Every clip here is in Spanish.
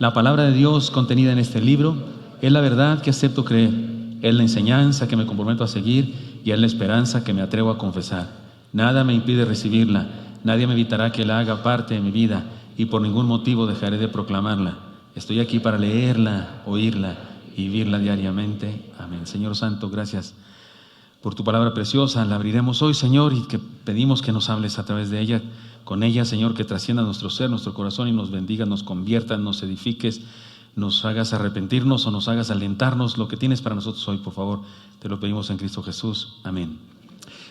La palabra de Dios contenida en este libro es la verdad que acepto creer, es la enseñanza que me comprometo a seguir y es la esperanza que me atrevo a confesar. Nada me impide recibirla, nadie me evitará que la haga parte de mi vida y por ningún motivo dejaré de proclamarla. Estoy aquí para leerla, oírla y vivirla diariamente. Amén. Señor Santo, gracias por tu palabra preciosa. La abriremos hoy, Señor, y que pedimos que nos hables a través de ella, con ella, Señor, que trascienda nuestro ser, nuestro corazón y nos bendiga, nos convierta, nos edifiques, nos hagas arrepentirnos o nos hagas alentarnos lo que tienes para nosotros hoy, por favor. Te lo pedimos en Cristo Jesús. Amén.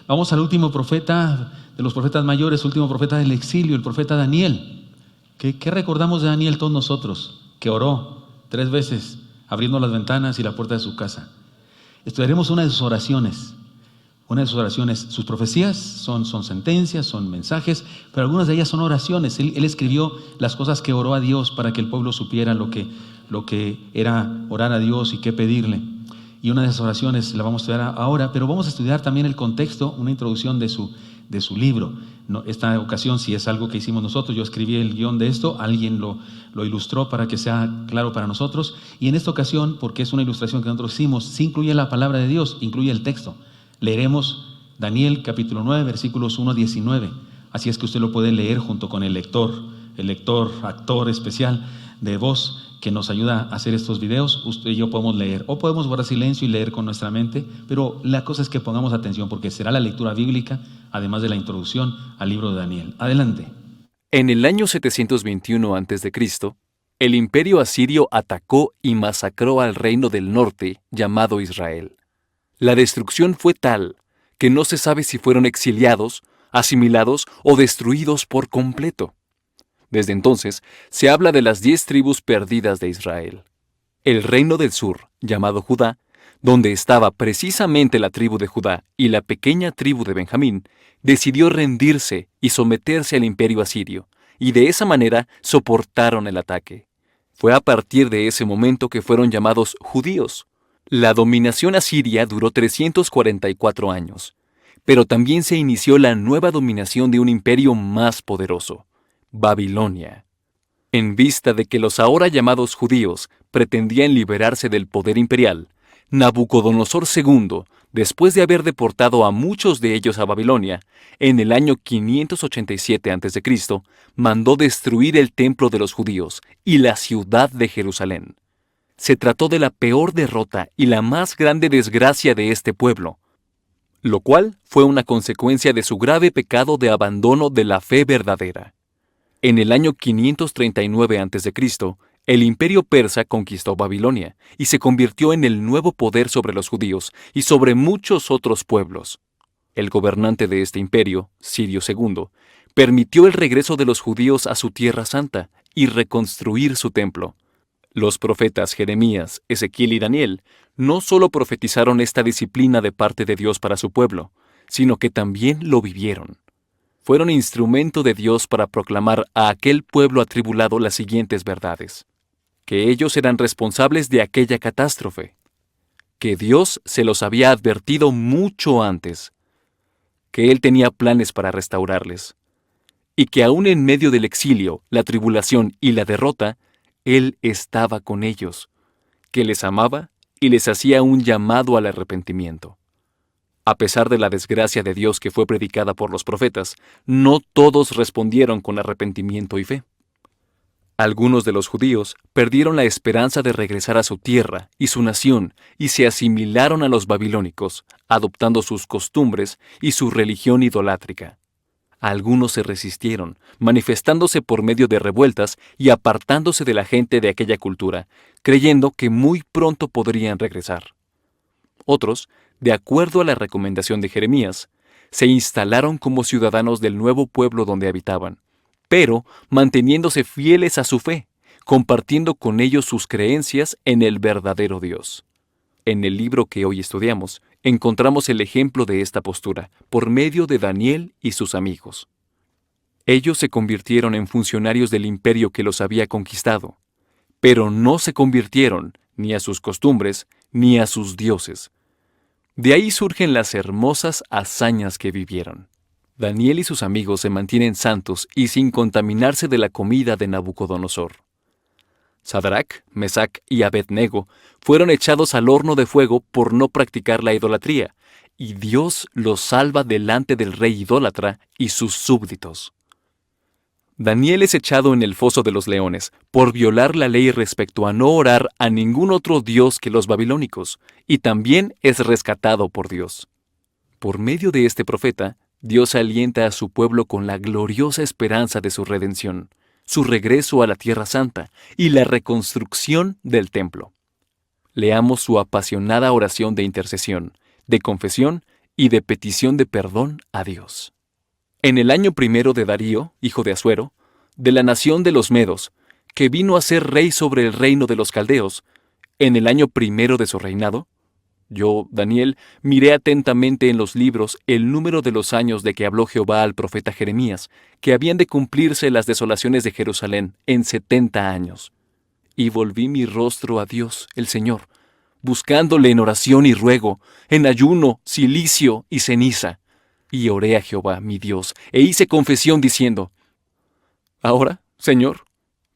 Vamos al último profeta de los profetas mayores, último profeta del exilio, el profeta Daniel. ¿Qué recordamos de Daniel todos nosotros? Que oró 3 veces, abriendo las ventanas y la puerta de su casa. Estudiaremos una de sus oraciones. Una de sus oraciones, sus profecías son sentencias, son mensajes, pero algunas de ellas son oraciones. Él escribió las cosas que oró a Dios para que el pueblo supiera lo que era orar a Dios y qué pedirle. Y una de esas oraciones la vamos a estudiar ahora, pero vamos a estudiar también el contexto, una introducción de su libro. No, esta ocasión, si es algo que hicimos nosotros, yo escribí el guión de esto, alguien lo ilustró para que sea claro para nosotros. Y en esta ocasión, porque es una ilustración que nosotros hicimos, sí incluye la palabra de Dios, incluye el texto. Leeremos Daniel capítulo 9, versículos 1 a 19. Así es que usted lo puede leer junto con el lector, actor especial de voz que nos ayuda a hacer estos videos. Usted y yo podemos leer, o podemos guardar silencio y leer con nuestra mente, pero la cosa es que pongamos atención porque será la lectura bíblica, además de la introducción al libro de Daniel. Adelante. En el año 721 a.C., el imperio asirio atacó y masacró al reino del norte llamado Israel. La destrucción fue tal que no se sabe si fueron exiliados, asimilados o destruidos por completo. Desde entonces, se habla de las 10 tribus perdidas de Israel. El reino del sur, llamado Judá, donde estaba precisamente la tribu de Judá y la pequeña tribu de Benjamín, decidió rendirse y someterse al imperio asirio, y de esa manera soportaron el ataque. Fue a partir de ese momento que fueron llamados judíos. La dominación asiria duró 344 años, pero también se inició la nueva dominación de un imperio más poderoso, Babilonia. En vista de que los ahora llamados judíos pretendían liberarse del poder imperial, Nabucodonosor II, después de haber deportado a muchos de ellos a Babilonia, en el año 587 a.C., mandó destruir el templo de los judíos y la ciudad de Jerusalén. Se trató de la peor derrota y la más grande desgracia de este pueblo, lo cual fue una consecuencia de su grave pecado de abandono de la fe verdadera. En el año 539 a.C., el imperio persa conquistó Babilonia y se convirtió en el nuevo poder sobre los judíos y sobre muchos otros pueblos. El gobernante de este imperio, Sirio II, permitió el regreso de los judíos a su tierra santa y reconstruir su templo. Los profetas Jeremías, Ezequiel y Daniel no solo profetizaron esta disciplina de parte de Dios para su pueblo, sino que también lo vivieron. Fueron instrumento de Dios para proclamar a aquel pueblo atribulado las siguientes verdades: que ellos eran responsables de aquella catástrofe, que Dios se los había advertido mucho antes, que Él tenía planes para restaurarles, y que aún en medio del exilio, la tribulación y la derrota, Él estaba con ellos, que les amaba y les hacía un llamado al arrepentimiento. A pesar de la desgracia de Dios que fue predicada por los profetas, no todos respondieron con arrepentimiento y fe. Algunos de los judíos perdieron la esperanza de regresar a su tierra y su nación y se asimilaron a los babilónicos, adoptando sus costumbres y su religión idolátrica. Algunos se resistieron, manifestándose por medio de revueltas y apartándose de la gente de aquella cultura, creyendo que muy pronto podrían regresar. Otros, de acuerdo a la recomendación de Jeremías, se instalaron como ciudadanos del nuevo pueblo donde habitaban, pero manteniéndose fieles a su fe, compartiendo con ellos sus creencias en el verdadero Dios. En el libro que hoy estudiamos, encontramos el ejemplo de esta postura por medio de Daniel y sus amigos. Ellos se convirtieron en funcionarios del imperio que los había conquistado, pero no se convirtieron ni a sus costumbres ni a sus dioses. De ahí surgen las hermosas hazañas que vivieron. Daniel y sus amigos se mantienen santos y sin contaminarse de la comida de Nabucodonosor. Sadrac, Mesac y Abed-nego fueron echados al horno de fuego por no practicar la idolatría, y Dios los salva delante del rey idólatra y sus súbditos. Daniel es echado en el foso de los leones por violar la ley respecto a no orar a ningún otro dios que los babilónicos, y también es rescatado por Dios. Por medio de este profeta, Dios alienta a su pueblo con la gloriosa esperanza de su redención, su regreso a la Tierra Santa y la reconstrucción del templo. Leamos su apasionada oración de intercesión, de confesión y de petición de perdón a Dios. En el año primero de Darío, hijo de Asuero, de la nación de los Medos, que vino a ser rey sobre el reino de los caldeos, en el año primero de su reinado, yo, Daniel, miré atentamente en los libros el número de los años de que habló Jehová al profeta Jeremías, que habían de cumplirse las desolaciones de Jerusalén en 70 años. Y volví mi rostro a Dios, el Señor, buscándole en oración y ruego, en ayuno, cilicio y ceniza. Y oré a Jehová, mi Dios, e hice confesión diciendo: Ahora, Señor,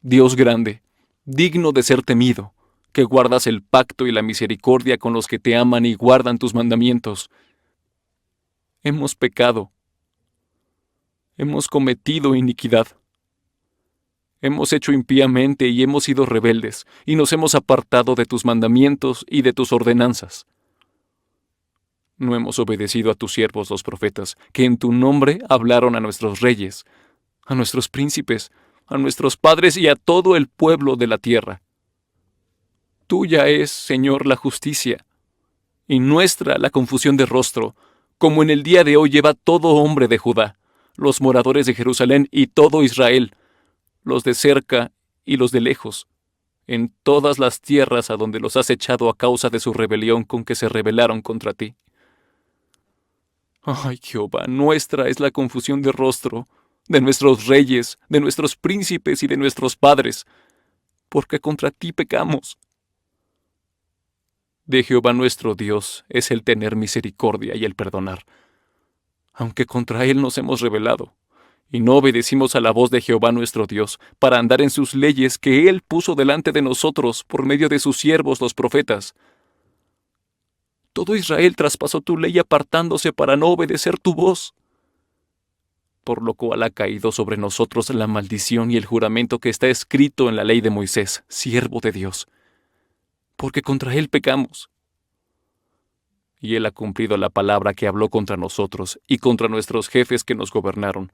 Dios grande, digno de ser temido, que guardas el pacto y la misericordia con los que te aman y guardan tus mandamientos. Hemos pecado, hemos cometido iniquidad, hemos hecho impíamente y hemos sido rebeldes, y nos hemos apartado de tus mandamientos y de tus ordenanzas. No hemos obedecido a tus siervos los profetas, que en tu nombre hablaron a nuestros reyes, a nuestros príncipes, a nuestros padres y a todo el pueblo de la tierra. Tuya es, Señor, la justicia, y nuestra la confusión de rostro, como en el día de hoy lleva todo hombre de Judá, los moradores de Jerusalén y todo Israel, los de cerca y los de lejos, en todas las tierras a donde los has echado a causa de su rebelión con que se rebelaron contra ti. Ay, Jehová, nuestra es la confusión de rostro, de nuestros reyes, de nuestros príncipes y de nuestros padres, porque contra ti pecamos. De Jehová nuestro Dios es el tener misericordia y el perdonar, aunque contra él nos hemos rebelado, y no obedecimos a la voz de Jehová nuestro Dios, para andar en sus leyes que él puso delante de nosotros por medio de sus siervos los profetas. Todo Israel traspasó tu ley apartándose para no obedecer tu voz, por lo cual ha caído sobre nosotros la maldición y el juramento que está escrito en la ley de Moisés, siervo de Dios, porque contra él pecamos. Y él ha cumplido la palabra que habló contra nosotros y contra nuestros jefes que nos gobernaron,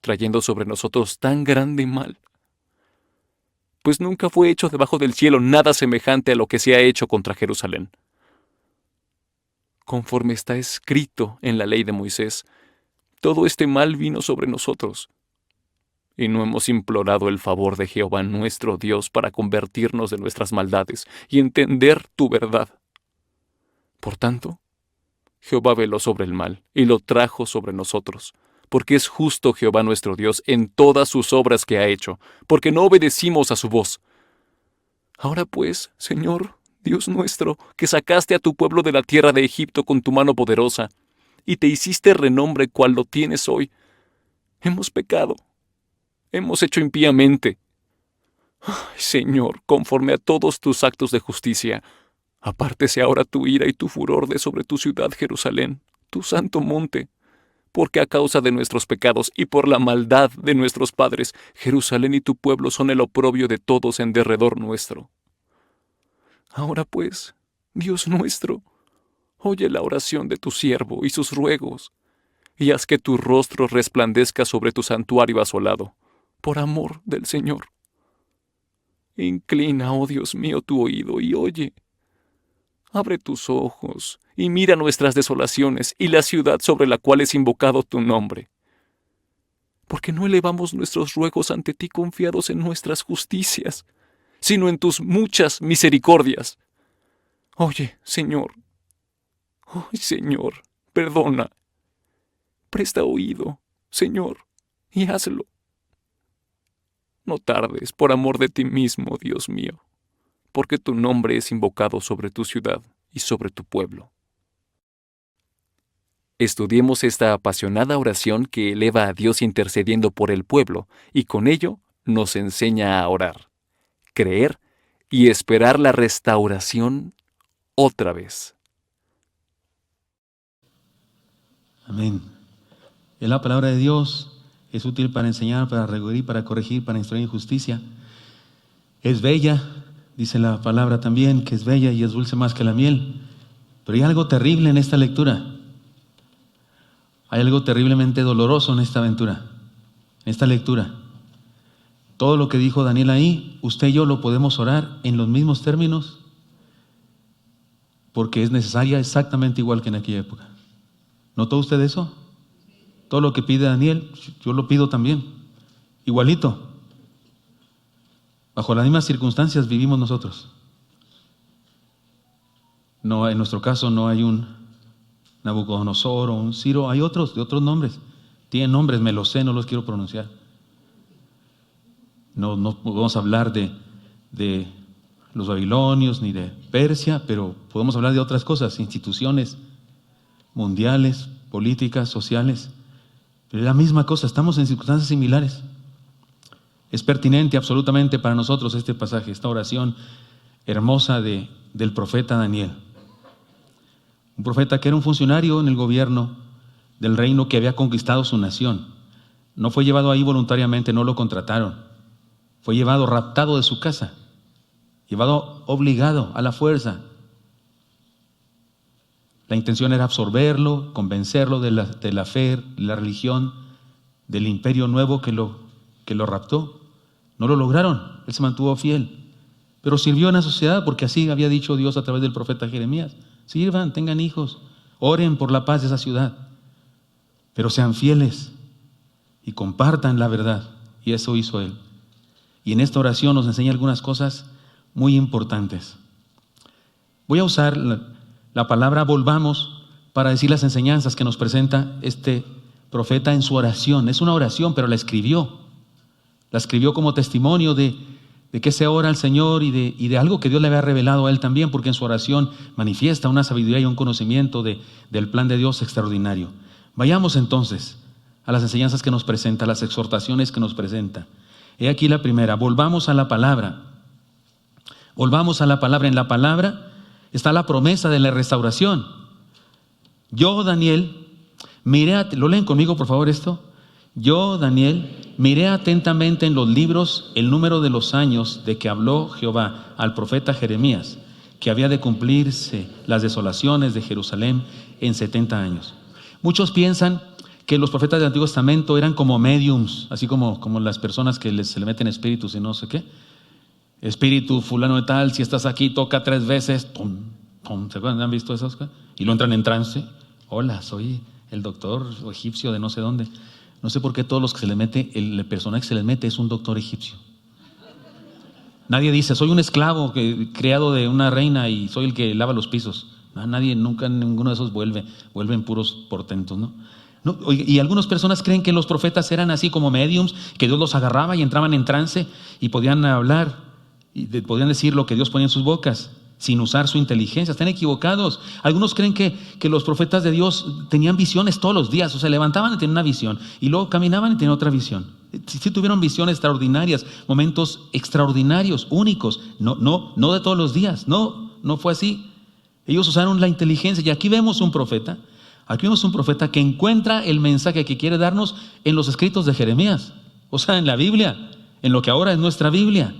trayendo sobre nosotros tan grande mal. Pues nunca fue hecho debajo del cielo nada semejante a lo que se ha hecho contra Jerusalén. Conforme está escrito en la ley de Moisés, todo este mal vino sobre nosotros, y no hemos implorado el favor de Jehová nuestro Dios para convertirnos de nuestras maldades y entender tu verdad. Por tanto, Jehová veló sobre el mal y lo trajo sobre nosotros, porque es justo Jehová nuestro Dios en todas sus obras que ha hecho, porque no obedecimos a su voz. Ahora pues, Señor, Dios nuestro, que sacaste a tu pueblo de la tierra de Egipto con tu mano poderosa, y te hiciste renombre cual lo tienes hoy, hemos pecado, hemos hecho impíamente. Ay, Señor, conforme a todos tus actos de justicia, apártese ahora tu ira y tu furor de sobre tu ciudad Jerusalén, tu santo monte, porque a causa de nuestros pecados y por la maldad de nuestros padres, Jerusalén y tu pueblo son el oprobio de todos en derredor nuestro. Ahora pues, Dios nuestro, oye la oración de tu siervo y sus ruegos, y haz que tu rostro resplandezca sobre tu santuario asolado, por amor del Señor. Inclina, oh Dios mío, tu oído y oye. Abre tus ojos y mira nuestras desolaciones y la ciudad sobre la cual es invocado tu nombre. Porque no elevamos nuestros ruegos ante ti confiados en nuestras justicias, sino en tus muchas misericordias. Oye, Señor, Señor, perdona. Presta oído, Señor, y hazlo. No tardes, por amor de ti mismo, Dios mío, porque tu nombre es invocado sobre tu ciudad y sobre tu pueblo. Estudiemos esta apasionada oración que eleva a Dios intercediendo por el pueblo y con ello nos enseña a orar, creer y esperar la restauración otra vez. Amén. Es la palabra de Dios, es útil para enseñar, para redarguir, para corregir, para instruir en justicia. Es bella, dice la palabra también, que es bella y es dulce más que la miel. Pero hay algo terrible en esta lectura. Hay algo terriblemente doloroso en esta aventura, en esta lectura. Todo lo que dijo Daniel ahí, usted y yo lo podemos orar en los mismos términos, porque es necesaria exactamente igual que en aquella época. ¿Notó usted eso? Todo lo que pide Daniel, yo lo pido también, igualito. Bajo las mismas circunstancias vivimos nosotros. No, en nuestro caso no hay un Nabucodonosor o un Ciro, hay otros de otros nombres. Tienen nombres, me los sé, no los quiero pronunciar. No podemos hablar de los babilonios ni de Persia, pero podemos hablar de otras cosas, instituciones mundiales, políticas, sociales. Pero es la misma cosa, estamos en circunstancias similares. Es pertinente absolutamente para nosotros este pasaje, esta oración hermosa del profeta Daniel. Un profeta que era un funcionario en el gobierno del reino que había conquistado su nación. No fue llevado ahí voluntariamente, no lo contrataron. Fue llevado raptado de su casa, llevado obligado a la fuerza. La intención era absorberlo, convencerlo de la fe, de la religión, del imperio nuevo que lo raptó. No lo lograron, él se mantuvo fiel. Pero sirvió en la sociedad porque así había dicho Dios a través del profeta Jeremías. Sirvan, tengan hijos, oren por la paz de esa ciudad. Pero sean fieles y compartan la verdad. Y eso hizo él. Y en esta oración nos enseña algunas cosas muy importantes. Voy a usar la palabra volvamos para decir las enseñanzas que nos presenta este profeta en su oración. Es una oración, pero la escribió. La escribió como testimonio de que se ora al Señor y de algo que Dios le había revelado a él también, porque en su oración manifiesta una sabiduría y un conocimiento del plan de Dios extraordinario. Vayamos entonces a las enseñanzas que nos presenta, a las exhortaciones que nos presenta. He aquí la primera, volvamos a la palabra. Volvamos a la palabra. En la palabra está la promesa de la restauración. Yo, Daniel, ¿lo leen conmigo por favor esto? Yo, Daniel, miré atentamente en los libros el número de los años de que habló Jehová al profeta Jeremías, que había de cumplirse las desolaciones de Jerusalén en 70 años. Muchos piensan que los profetas del Antiguo Testamento eran como mediums, así como las personas que se le meten espíritus y no sé qué. Espíritu fulano de tal, si estás aquí, toca 3 veces. ¡Tum, tum! ¿Se acuerdan? ¿Han visto esas cosas? Y lo entran en trance. Hola, soy el doctor egipcio de no sé dónde. No sé por qué todos los que se les mete, el personaje que se les mete es un doctor egipcio. Nadie dice, soy un esclavo criado de una reina y soy el que lava los pisos. Nadie, nunca, ninguno de esos vuelven puros portentos, ¿no? Y algunas personas creen que los profetas eran así como mediums, que Dios los agarraba y entraban en trance y podían hablar, y podían decir lo que Dios ponía en sus bocas, sin usar su inteligencia. Están equivocados. Algunos creen que los profetas de Dios tenían visiones todos los días, o sea, levantaban y tenían una visión, y luego caminaban y tenían otra visión. Sí tuvieron visiones extraordinarias, momentos extraordinarios, únicos, no de todos los días, no fue así. Ellos usaron la inteligencia, y aquí vemos un profeta que encuentra el mensaje que quiere darnos en los escritos de Jeremías, o sea, en la Biblia, en lo que ahora es nuestra Biblia.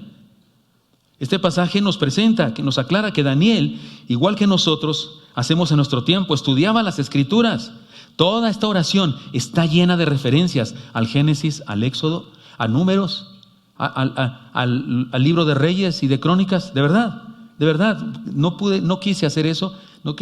Este pasaje nos presenta, que nos aclara que Daniel, igual que nosotros hacemos en nuestro tiempo, estudiaba las Escrituras. Toda esta oración está llena de referencias al Génesis, al Éxodo, a Números, al libro de Reyes y de Crónicas. De verdad, no quise hacer eso. No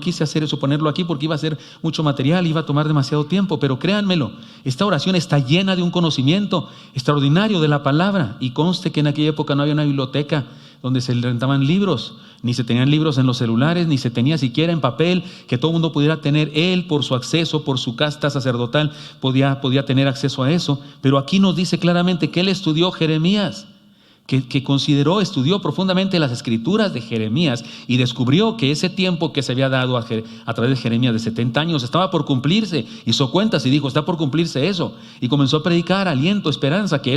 quise hacer eso, ponerlo aquí porque iba a ser mucho material, iba a tomar demasiado tiempo, pero créanmelo, esta oración está llena de un conocimiento extraordinario de la palabra, y conste que en aquella época no había una biblioteca donde se rentaban libros, ni se tenían libros en los celulares, ni se tenía siquiera en papel que todo el mundo pudiera tener. Él, por su acceso, por su casta sacerdotal, podía tener acceso a eso, pero aquí nos dice claramente que él estudió Jeremías, que estudió profundamente las escrituras de Jeremías y descubrió que ese tiempo que se había dado a través de Jeremías de 70 años estaba por cumplirse. Hizo cuentas y dijo, está por cumplirse eso. Y comenzó a predicar aliento, esperanza, que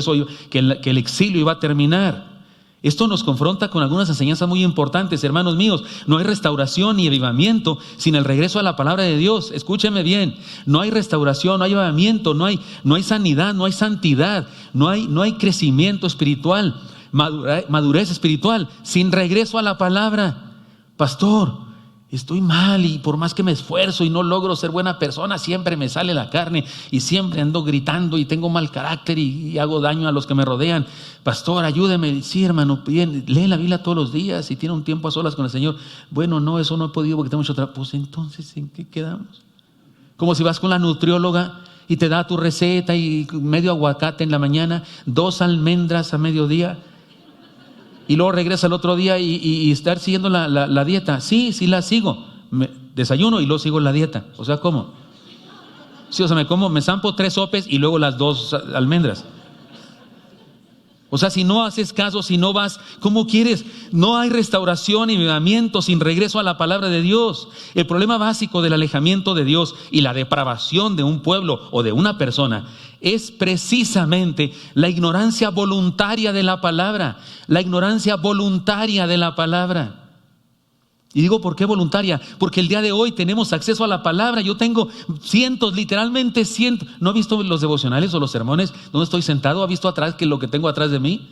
el exilio iba a terminar. Esto nos confronta con algunas enseñanzas muy importantes, hermanos míos. No hay restauración ni avivamiento sin el regreso a la palabra de Dios. Escúcheme bien, no hay restauración, no hay avivamiento, no hay sanidad, no hay santidad, no hay crecimiento espiritual, madurez espiritual sin regreso a la palabra. Pastor, estoy mal y por más que me esfuerzo y no logro ser buena persona, siempre me sale la carne y siempre ando gritando y tengo mal carácter y hago daño a los que me rodean. Pastor, ayúdeme. Sí, hermano, bien, lee la Biblia todos los días y tiene un tiempo a solas con el Señor. Bueno, no, eso no he podido porque tengo mucho trabajo. Pues entonces, ¿en qué quedamos? Como si vas con la nutrióloga y te da tu receta y medio aguacate en la mañana, 2 almendras a mediodía. Y luego regresa el otro día y estar siguiendo la dieta. Sí la sigo. Desayuno y luego sigo la dieta. O sea, ¿cómo? Sí, o sea, me zampo 3 sopes y luego las 2 almendras. O sea, si no haces caso, si no vas, ¿cómo quieres? No hay restauración y avivamiento sin regreso a la palabra de Dios. El problema básico del alejamiento de Dios y la depravación de un pueblo o de una persona es precisamente la ignorancia voluntaria de la palabra. La ignorancia voluntaria de la palabra. Y digo, ¿por qué voluntaria? Porque el día de hoy tenemos acceso a la palabra. Yo tengo cientos, literalmente cientos. ¿No ha visto los devocionales o los sermones donde estoy sentado? ¿Ha visto atrás que lo que tengo atrás de mí?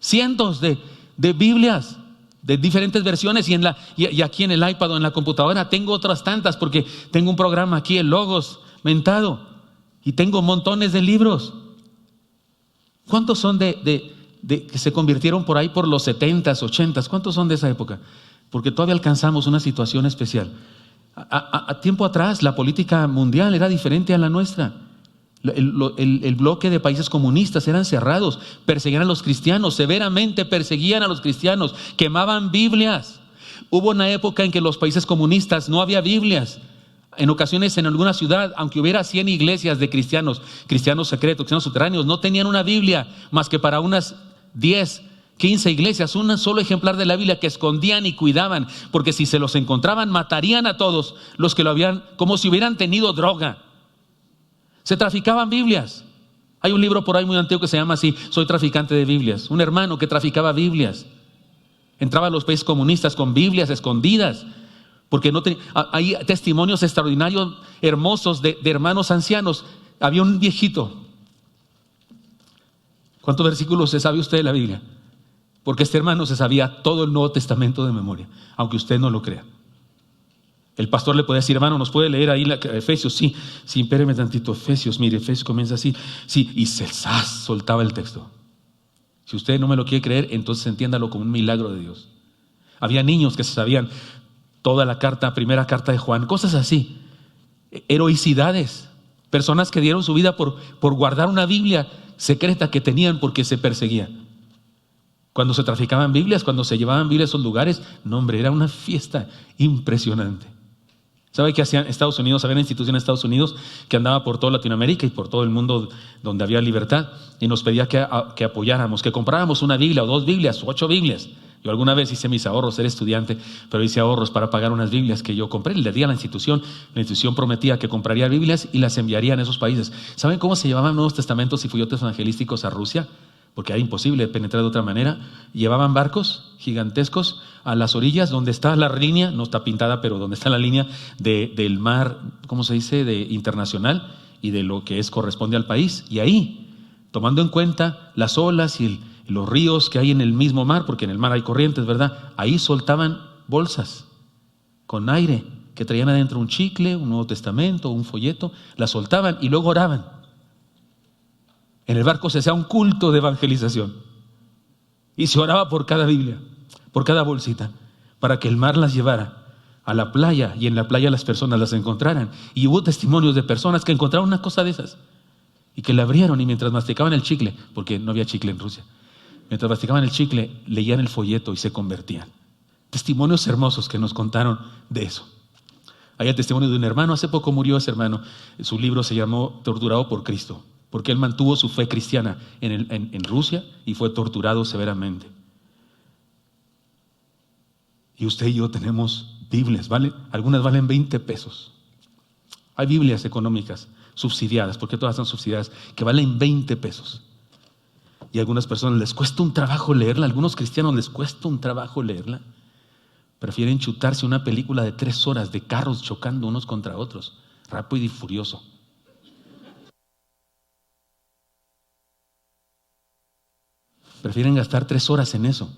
Cientos de Biblias de diferentes versiones y aquí en el iPad o en la computadora tengo otras tantas porque tengo un programa aquí, el Logos Mentado, y tengo montones de libros. ¿Cuántos son de que se convirtieron por ahí por los 70s, 80s? ¿Cuántos son de esa época? Porque todavía alcanzamos una situación especial. A tiempo atrás la política mundial era diferente a la nuestra. El bloque de países comunistas eran cerrados, perseguían a los cristianos, severamente perseguían a los cristianos, quemaban Biblias. Hubo una época en que en los países comunistas no había Biblias. En ocasiones en alguna ciudad, aunque hubiera 100 iglesias de cristianos secretos, cristianos subterráneos, no tenían una Biblia más que para unas 10, 15 iglesias, un solo ejemplar de la Biblia que escondían y cuidaban, porque si se los encontraban matarían a todos los que lo habían, como si hubieran tenido droga. Se traficaban Biblias. Hay un libro por ahí muy antiguo que se llama así, Soy traficante de Biblias. Un hermano que traficaba Biblias. Entraba a los países comunistas con Biblias escondidas, porque no tenía. Hay testimonios extraordinarios, hermosos de hermanos ancianos. Había un viejito. ¿Cuántos versículos se sabe usted de la Biblia? Porque este hermano se sabía todo el Nuevo Testamento de memoria, aunque usted no lo crea. El pastor le puede decir, hermano, ¿nos puede leer ahí Efesios? Sí, espéreme tantito, Efesios, mire, Efesios comienza así. Sí, y se soltaba el texto. Si usted no me lo quiere creer, entonces entiéndalo como un milagro de Dios. Había niños que se sabían toda la primera carta de Juan, cosas así. Heroicidades, personas que dieron su vida por guardar una Biblia secreta que tenían porque se perseguían. Cuando se traficaban Biblias, cuando se llevaban Biblias a esos lugares, no hombre, era una fiesta impresionante. ¿Sabe qué hacían Estados Unidos? Había una institución en Estados Unidos que andaba por toda Latinoamérica y por todo el mundo donde había libertad y nos pedía que apoyáramos, que compráramos una Biblia o 2 Biblias o 8 Biblias. Yo alguna vez hice mis ahorros, era estudiante, pero hice ahorros para pagar unas Biblias que yo compré. Le di a la institución prometía que compraría Biblias y las enviaría a esos países. ¿Saben cómo se llevaban Nuevos Testamentos y folletos evangelísticos a Rusia? Porque era imposible penetrar de otra manera. Llevaban barcos gigantescos a las orillas donde está la línea, no está pintada, pero donde está la línea del mar, ¿cómo se dice?, internacional y de lo que corresponde al país. Y ahí, tomando en cuenta las olas y los ríos que hay en el mismo mar, porque en el mar hay corrientes, ¿verdad? Ahí soltaban bolsas con aire que traían adentro un chicle, un Nuevo Testamento, un folleto, las soltaban y luego oraban. En el barco se hacía un culto de evangelización y se oraba por cada Biblia, por cada bolsita, para que el mar las llevara a la playa y en la playa las personas las encontraran. Y hubo testimonios de personas que encontraron una cosa de esas y que la abrieron y mientras masticaban el chicle, porque no había chicle en Rusia, mientras masticaban el chicle leían el folleto y se convertían. Testimonios hermosos que nos contaron de eso. Hay el testimonio de un hermano, hace poco murió ese hermano, su libro se llamó Torturado por Cristo, porque él mantuvo su fe cristiana en Rusia y fue torturado severamente. Y usted y yo tenemos Biblias, algunas valen 20 pesos. Hay Biblias económicas subsidiadas, porque todas son subsidiadas, que valen 20 pesos. Y a algunas personas les cuesta un trabajo leerla, a algunos cristianos les cuesta un trabajo leerla. Prefieren chutarse una película de 3 horas de carros chocando unos contra otros, rápido y furioso. Prefieren gastar 3 horas en eso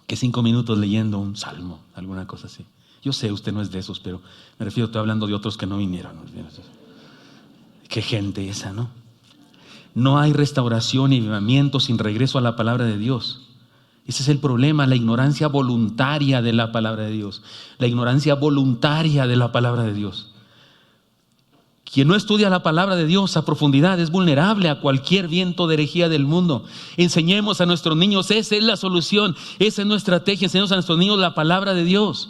que 5 minutos leyendo un salmo, alguna cosa así. Yo sé, usted no es de esos, pero me refiero, estoy hablando de otros que no vinieron. Qué gente esa, ¿no? No hay restauración y avivamiento sin regreso a la palabra de Dios. Ese es el problema, la ignorancia voluntaria de la palabra de Dios. La ignorancia voluntaria de la palabra de Dios. Quien no estudia la palabra de Dios a profundidad es vulnerable a cualquier viento de herejía del mundo. Enseñemos a nuestros niños, esa es la solución, esa es nuestra estrategia, enseñemos a nuestros niños la palabra de Dios.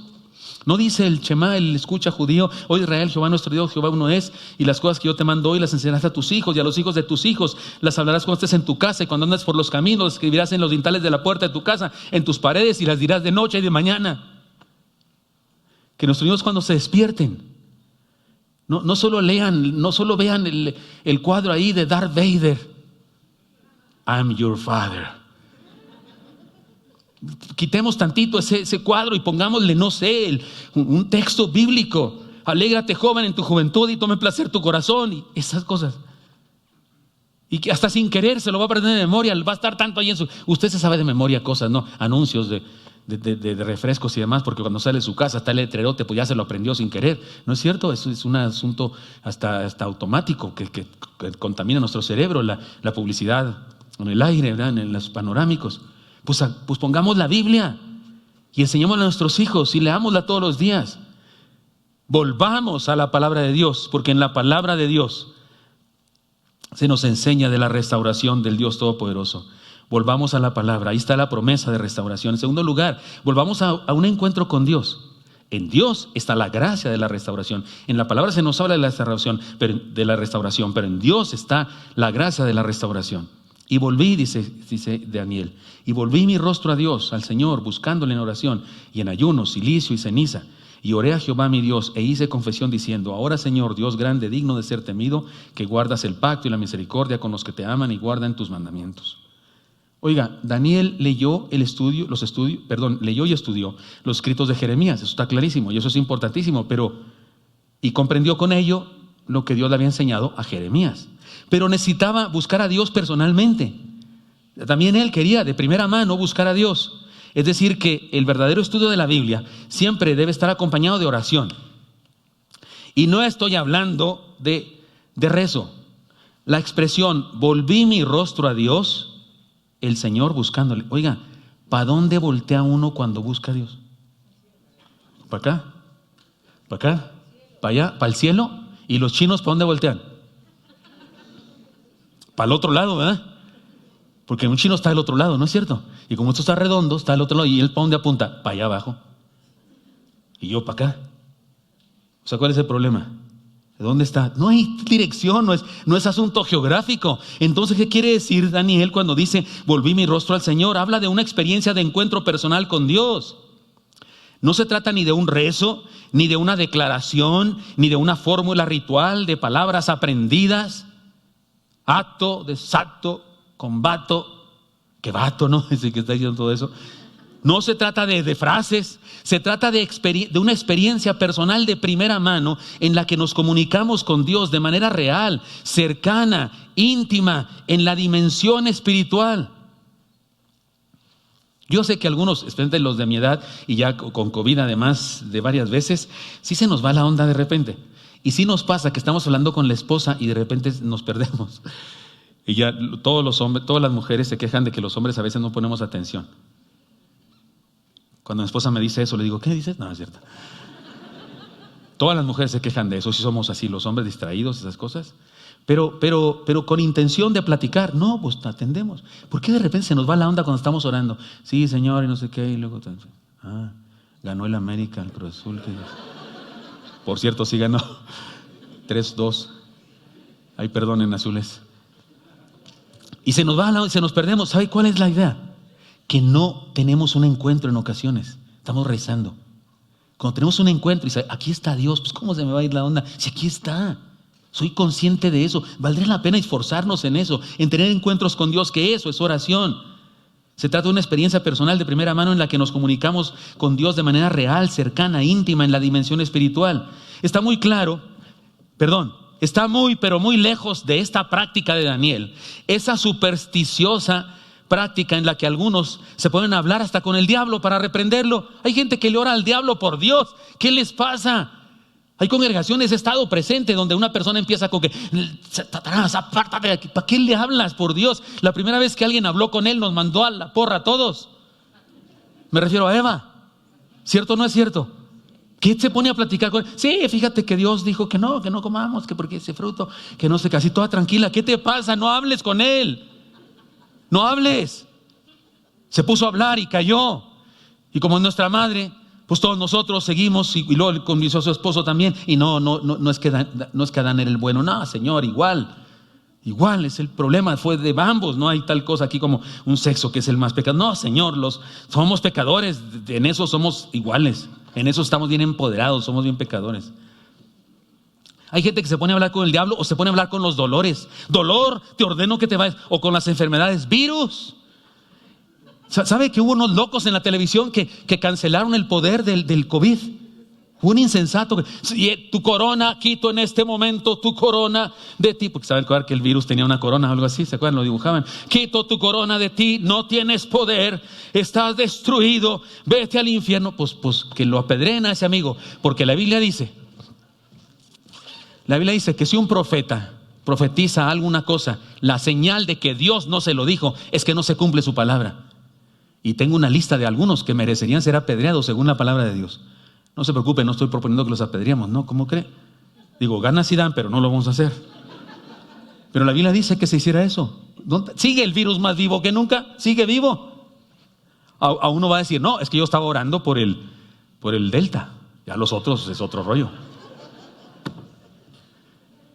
No dice el Shema, el escucha judío, oh Israel, Jehová nuestro Dios, Jehová uno es, y las cosas que yo te mando hoy las enseñarás a tus hijos y a los hijos de tus hijos, las hablarás cuando estés en tu casa y cuando andes por los caminos, las escribirás en los dintales de la puerta de tu casa, en tus paredes, y las dirás de noche y de mañana. Que nuestros niños cuando se despierten, no solo lean, no solo vean el cuadro ahí de Darth Vader, I'm your father. Quitemos tantito ese cuadro y pongámosle, no sé, un texto bíblico. Alégrate, joven, en tu juventud y tome placer tu corazón, y esas cosas. Y que hasta sin querer se lo va a aprender de memoria, va a estar tanto ahí en su... Usted se sabe de memoria cosas, ¿no? Anuncios de refrescos y demás, porque cuando sale de su casa está el letrerote, pues ya se lo aprendió sin querer. ¿No es cierto? Eso es un asunto hasta automático que contamina nuestro cerebro, la publicidad en el aire, ¿verdad? En los panorámicos. Pues pongamos la Biblia y enseñémosla a nuestros hijos y leámosla todos los días. Volvamos a la palabra de Dios, porque en la palabra de Dios se nos enseña de la restauración del Dios Todopoderoso. Volvamos a la palabra, ahí está la promesa de restauración. En segundo lugar, volvamos a un encuentro con Dios. En Dios está la gracia de la restauración. En la palabra se nos habla de la restauración, pero en Dios está la gracia de la restauración. Y volví, dice Daniel, y volví mi rostro a Dios, al Señor, buscándole en oración y en ayuno, cilicio y ceniza. Y oré a Jehová mi Dios e hice confesión diciendo, ahora Señor, Dios grande, digno de ser temido, que guardas el pacto y la misericordia con los que te aman y guardan tus mandamientos. Oiga, Daniel leyó y estudió los escritos de Jeremías, eso está clarísimo y eso es importantísimo, y comprendió con ello lo que Dios le había enseñado a Jeremías. Pero necesitaba buscar a Dios personalmente. También él quería de primera mano buscar a Dios. Es decir, que el verdadero estudio de la Biblia siempre debe estar acompañado de oración. Y no estoy hablando de rezo. La expresión, volví mi rostro a Dios, el Señor buscándole. Oiga, ¿para dónde voltea uno cuando busca a Dios? ¿Para acá? ¿Para acá? ¿Para allá? ¿Para el cielo? ¿Y los chinos para dónde voltean? Para el otro lado, ¿verdad? Porque un chino está del otro lado, ¿no es cierto? Y como esto está redondo, está del otro lado. ¿Y él para dónde apunta? Para allá abajo. Y yo para acá. O sea, ¿cuál es el problema? ¿De dónde está? No hay dirección, no es asunto geográfico. Entonces, ¿qué quiere decir Daniel cuando dice, volví mi rostro al Señor? Habla de una experiencia de encuentro personal con Dios. No se trata ni de un rezo, ni de una declaración, ni de una fórmula ritual de palabras aprendidas. Acto, desacto, combato, que vato, ¿no? Ese que está diciendo todo eso. No se trata de frases, se trata de una experiencia personal de primera mano en la que nos comunicamos con Dios de manera real, cercana, íntima, en la dimensión espiritual. Yo sé que algunos, especialmente los de mi edad y ya con COVID además de varias veces, sí se nos va la onda de repente. Y sí nos pasa que estamos hablando con la esposa y de repente nos perdemos. Y ya todos los hombres, todas las mujeres se quejan de que los hombres a veces no ponemos atención. Cuando mi esposa me dice eso, le digo, ¿qué dices? No, es cierto. Todas las mujeres se quejan de eso, si somos así, los hombres distraídos, esas cosas. Pero con intención de platicar, no, pues atendemos. ¿Por qué de repente se nos va la onda cuando estamos orando? Sí, Señor, y no sé qué, y luego, ganó el América, el Cruz Azul. Por cierto, sí ganó 3-2. Ay, perdonen, azules. Y se nos va la onda, se nos perdemos. ¿Sabe cuál es la idea? Que no tenemos un encuentro en ocasiones. Estamos rezando. Cuando tenemos un encuentro y dice, aquí está Dios, pues ¿cómo se me va a ir la onda? Si aquí está. Soy consciente de eso. Valdría la pena esforzarnos en eso, en tener encuentros con Dios, que eso es oración. Se trata de una experiencia personal de primera mano en la que nos comunicamos con Dios de manera real, cercana, íntima en la dimensión espiritual. Está muy claro, está pero muy lejos de esta práctica de Daniel, esa supersticiosa práctica en la que algunos se ponen a hablar hasta con el diablo para reprenderlo. Hay gente que le ora al diablo por Dios. ¿Qué les pasa? Hay congregaciones, he estado presente, donde una persona empieza con que, Satanás, apártate de aquí. ¿Para qué le hablas, por Dios? La primera vez que alguien habló con él nos mandó a la porra a todos. Me refiero a Eva. ¿Cierto o no es cierto? ¿Qué se pone a platicar con él? Sí, fíjate que Dios dijo que no comamos, que porque ese fruto, que no sé, casi toda tranquila. ¿Qué te pasa? No hables con él. No hables. Se puso a hablar y cayó. Y como es nuestra madre, pues todos nosotros seguimos, y luego convenció a su esposo también. Y no es que Adán era el bueno. No, Señor, igual es el problema, fue de ambos. No hay tal cosa aquí como un sexo que es el más pecado. No, Señor, somos pecadores, en eso somos iguales. En eso estamos bien empoderados, somos bien pecadores. Hay gente que se pone a hablar con el diablo o se pone a hablar con los dolores. Dolor, te ordeno que te vayas. O con las enfermedades, virus. ¿Sabe que hubo unos locos en la televisión que cancelaron el poder del COVID? Un insensato que, tu corona, quito en este momento tu corona de ti. Porque saben que el virus tenía una corona o algo así, ¿se acuerdan? Lo dibujaban. Quito tu corona de ti, no tienes poder, estás destruido, vete al infierno. Pues que lo apedreen a ese amigo. Porque la Biblia dice que si un profeta profetiza alguna cosa, la señal de que Dios no se lo dijo es que no se cumple su palabra. Y tengo una lista de algunos que merecerían ser apedreados según la palabra de Dios. No se preocupe, no estoy proponiendo que los apedreemos, ¿no? ¿Cómo cree? Digo, ganas sí dan, pero no lo vamos a hacer. Pero la Biblia dice que se hiciera eso. ¿Sigue el virus más vivo que nunca? ¿Sigue vivo? A uno va a decir, no, es que yo estaba orando por el Delta. Ya los otros es otro rollo.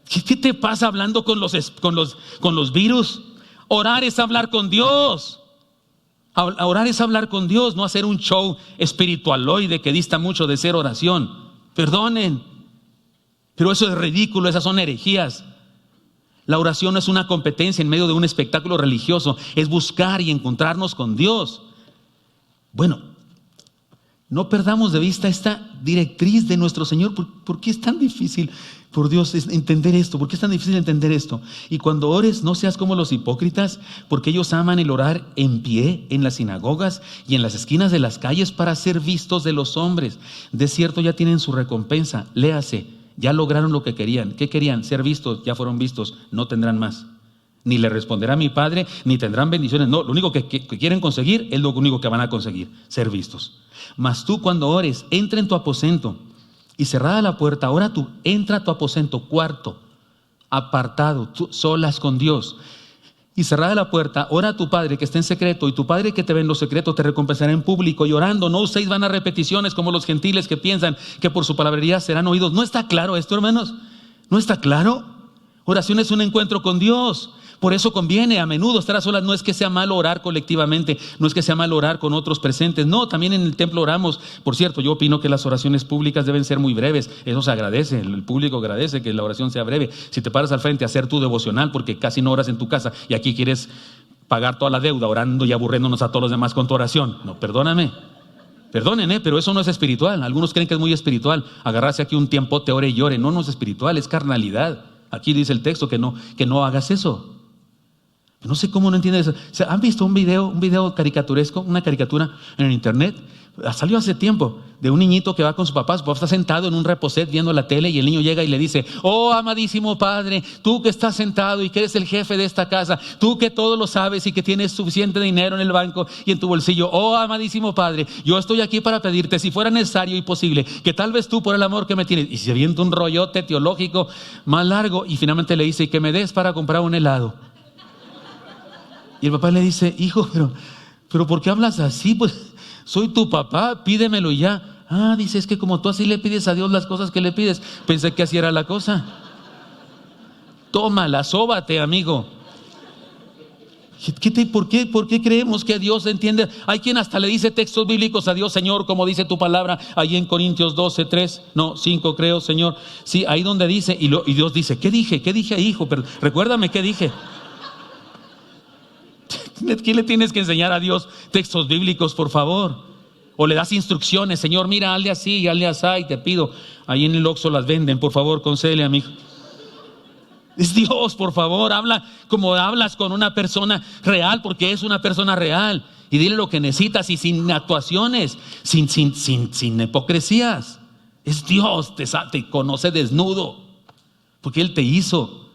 ¿Qué te pasa hablando con los virus? Orar es hablar con Dios. Orar es hablar con Dios, no hacer un show espiritualoide que dista mucho de ser oración. Perdonen, pero eso es ridículo, esas son herejías. La oración no es una competencia en medio de un espectáculo religioso, es buscar y encontrarnos con Dios. Bueno, no perdamos de vista esta directriz de nuestro Señor. ¿Por qué es tan difícil, por Dios, entender esto? ¿Por qué es tan difícil entender esto? Y cuando ores, no seas como los hipócritas, porque ellos aman el orar en pie, en las sinagogas y en las esquinas de las calles para ser vistos de los hombres. De cierto, ya tienen su recompensa. Léase, ya lograron lo que querían. ¿Qué querían? Ser vistos, ya fueron vistos, no tendrán más. Ni le responderá mi Padre, ni tendrán bendiciones. No, lo único que quieren conseguir es lo único que van a conseguir, ser vistos. Mas tú, cuando ores, entra en tu aposento y cerrada la puerta, ahora tú entra a tu aposento, cuarto, apartado, tú, solas con Dios. Y cerrada la puerta, ora a tu Padre que está en secreto, y tu Padre que te ve en lo secreto te recompensará en público. Y orando, no uséis vanas repeticiones como los gentiles que piensan que por su palabrería serán oídos. ¿No está claro esto, hermanos? ¿No está claro? Oración es un encuentro con Dios. Por eso conviene a menudo estar a solas. No es que sea malo orar colectivamente, no es que sea malo orar con otros presentes. No, también en el templo oramos. Por cierto, yo opino que las oraciones públicas deben ser muy breves. Eso se agradece, el público agradece que la oración sea breve. Si te paras al frente a hacer tu devocional porque casi no oras en tu casa y aquí quieres pagar toda la deuda orando y aburriéndonos a todos los demás con tu oración. No, perdóname. Perdonen, pero eso no es espiritual. Algunos creen que es muy espiritual agarrarse aquí un tiempote, ore y llore. No, no es espiritual, es carnalidad. Aquí dice el texto que no hagas eso. No sé cómo no entienden eso. O sea, ¿han visto un video caricaturesco, una caricatura en el internet? Salió hace tiempo de un niñito que va con su papá está sentado en un reposet viendo la tele y el niño llega y le dice: oh, amadísimo Padre, tú que estás sentado y que eres el jefe de esta casa, tú que todo lo sabes y que tienes suficiente dinero en el banco y en tu bolsillo, oh, amadísimo Padre, yo estoy aquí para pedirte, si fuera necesario y posible, que tal vez tú por el amor que me tienes, y se avienta un rollote teológico más largo y finalmente le dice: que me des para comprar un helado. Y el papá le dice: hijo, pero ¿por qué hablas así? Pues soy tu papá, pídemelo y ya. Ah, dice, es que como tú así le pides a Dios las cosas que le pides. Pensé que así era la cosa. Tómala, sóbate, amigo. ¿Por qué creemos que Dios entiende? Hay quien hasta le dice textos bíblicos a Dios, Señor, como dice tu palabra, ahí en Corintios 5 creo, Señor. Sí, ahí donde dice, y Dios dice, ¿qué dije? ¿Qué dije, hijo? Pero recuérdame qué dije. ¿Qué le tienes que enseñar a Dios textos bíblicos, por favor? O le das instrucciones, Señor, mira, hazle así, hazle así, y te pido, ahí en el Oxxo las venden, por favor, concédele a mi hijo. Es Dios, por favor, habla como hablas con una persona real, porque es una persona real. Y dile lo que necesitas y sin actuaciones, sin hipocresías. Es Dios, te conoce desnudo, porque Él te hizo.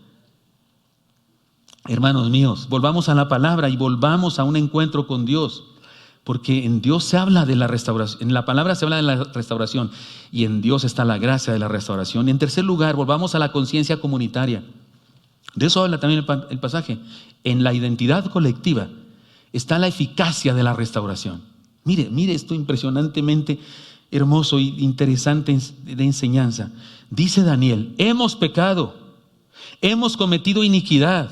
Hermanos míos, volvamos a la palabra y volvamos a un encuentro con Dios. Porque en Dios se habla de la restauración, en la palabra se habla de la restauración y en Dios está la gracia de la restauración. Y en tercer lugar, volvamos a la conciencia comunitaria. De eso habla también el pasaje. En la identidad colectiva está la eficacia de la restauración. Mire esto impresionantemente hermoso e interesante de enseñanza. Dice Daniel, hemos pecado, hemos cometido iniquidad,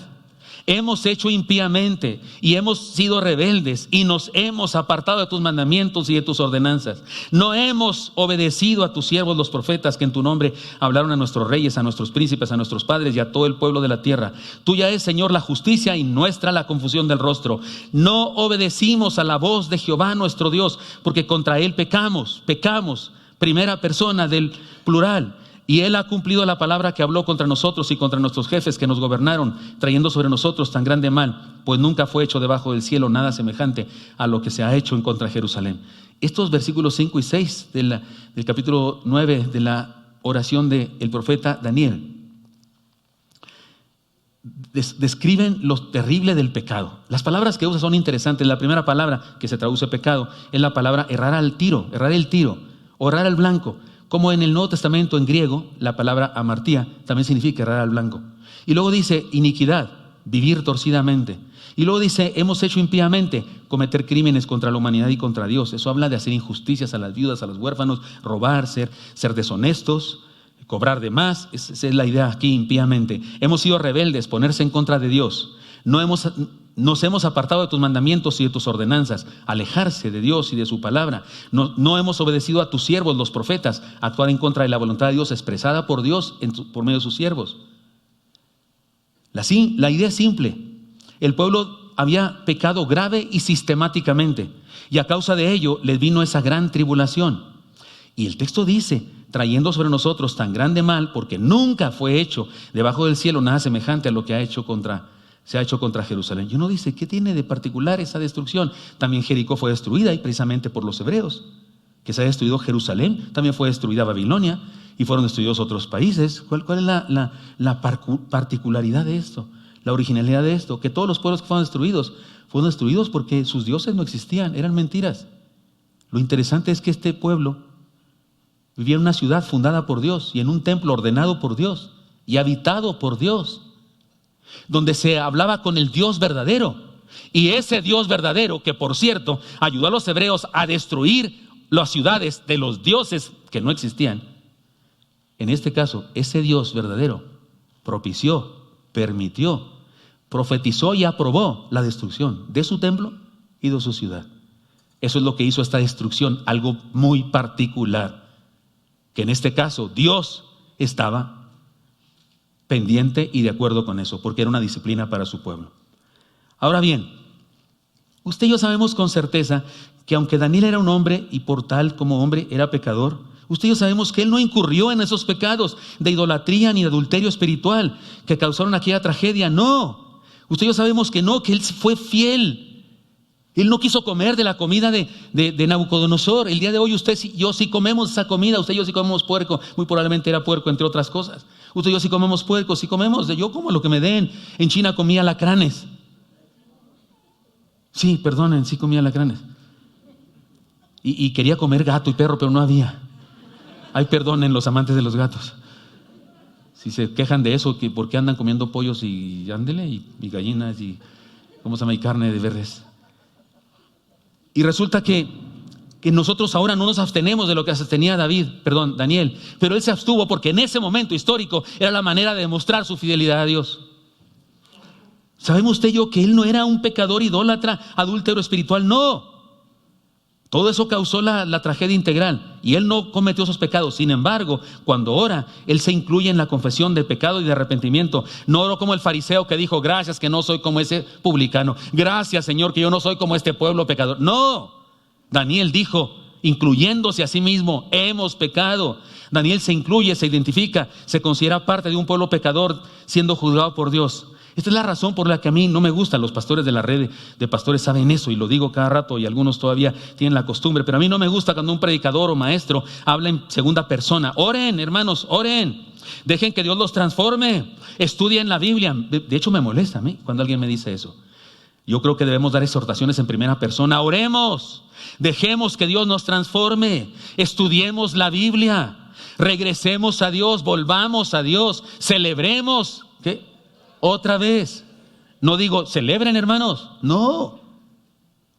hemos hecho impíamente y hemos sido rebeldes y nos hemos apartado de tus mandamientos y de tus ordenanzas. No hemos obedecido a tus siervos los profetas que en tu nombre hablaron a nuestros reyes, a nuestros príncipes, a nuestros padres y a todo el pueblo de la tierra. Tuya es, Señor, la justicia y nuestra la confusión del rostro. No obedecimos a la voz de Jehová nuestro Dios, porque contra Él pecamos, primera persona del plural. Y Él ha cumplido la palabra que habló contra nosotros y contra nuestros jefes que nos gobernaron, trayendo sobre nosotros tan grande mal, pues nunca fue hecho debajo del cielo nada semejante a lo que se ha hecho en contra de Jerusalén. Estos versículos 5 y 6 del capítulo 9 de la oración del profeta Daniel describen lo terrible del pecado. Las palabras que usa son interesantes. La primera palabra que se traduce pecado es la palabra errar el tiro, o errar al blanco. Como en el Nuevo Testamento en griego, la palabra amartía también significa errar al blanco. Y luego dice iniquidad, vivir torcidamente. Y luego dice hemos hecho impíamente, cometer crímenes contra la humanidad y contra Dios. Eso habla de hacer injusticias a las viudas, a los huérfanos, robar, ser deshonestos, cobrar de más. Esa es la idea aquí, impíamente. Hemos sido rebeldes, ponerse en contra de Dios. Nos hemos apartado de tus mandamientos y de tus ordenanzas, alejarse de Dios y de su palabra. No hemos obedecido a tus siervos, los profetas, actuar en contra de la voluntad de Dios expresada por Dios por medio de sus siervos. La idea es simple. El pueblo había pecado grave y sistemáticamente, y a causa de ello les vino esa gran tribulación. Y el texto dice, trayendo sobre nosotros tan grande mal, porque nunca fue hecho debajo del cielo nada semejante a lo que se ha hecho contra Jerusalén. Y uno dice, ¿qué tiene de particular esa destrucción? También Jericó fue destruida y precisamente por los hebreos. Que se ha destruido Jerusalén, también fue destruida Babilonia y fueron destruidos otros países. ¿Cuál es la particularidad de esto? La originalidad de esto, que todos los pueblos que fueron destruidos porque sus dioses no existían, eran mentiras. Lo interesante es que este pueblo vivía en una ciudad fundada por Dios y en un templo ordenado por Dios y habitado por Dios, donde se hablaba con el Dios verdadero. Y ese Dios verdadero, que por cierto ayudó a los hebreos a destruir las ciudades de los dioses que no existían, en este caso ese Dios verdadero propició, permitió, profetizó y aprobó la destrucción de su templo y de su ciudad. Eso es lo que hizo esta destrucción, algo muy particular, que en este caso Dios estaba pendiente y de acuerdo con eso, porque era una disciplina para su pueblo. Ahora bien, usted y yo sabemos con certeza que aunque Daniel era un hombre y por tal como hombre era pecador, usted y yo sabemos que él no incurrió en esos pecados de idolatría ni de adulterio espiritual que causaron aquella tragedia. No, usted y yo sabemos que no, que él fue fiel. Él no quiso comer de la comida de Nabucodonosor. El día de hoy usted y yo sí comemos esa comida. Usted y yo sí comemos puerco. Muy probablemente era puerco, entre otras cosas. Usted y yo sí comemos puerco, sí comemos. Yo como lo que me den. En China comía alacranes. Sí, perdonen, sí comía alacranes. Y quería comer gato y perro, pero no había. Ay, perdonen los amantes de los gatos. Si se quejan de eso, que por qué andan comiendo pollos y ándele, y gallinas y ¿cómo se llama? Y carne de res. Y resulta que nosotros ahora no nos abstenemos de lo que se abstenía Daniel, pero él se abstuvo porque en ese momento histórico era la manera de demostrar su fidelidad a Dios. ¿Sabemos usted y yo que él no era un pecador idólatra, adúltero espiritual? No. Todo eso causó la tragedia integral y él no cometió esos pecados. Sin embargo, cuando ora, él se incluye en la confesión de pecado y de arrepentimiento. No oró como el fariseo que dijo: gracias que no soy como ese publicano. Gracias, Señor, que yo no soy como este pueblo pecador. No. Daniel dijo, incluyéndose a sí mismo: hemos pecado. Daniel se incluye, se identifica, se considera parte de un pueblo pecador siendo juzgado por Dios. Esta es la razón por la que a mí no me gustan los pastores de la red de pastores, saben eso y lo digo cada rato y algunos todavía tienen la costumbre, pero a mí no me gusta cuando un predicador o maestro habla en segunda persona. Oren, hermanos, oren, dejen que Dios los transforme, estudien la Biblia. De hecho me molesta a mí cuando alguien me dice eso. Yo creo que debemos dar exhortaciones en primera persona. Oremos, dejemos que Dios nos transforme, estudiemos la Biblia, regresemos a Dios, volvamos a Dios, celebremos. ¿Qué? Otra vez, no digo celebren, hermanos, no.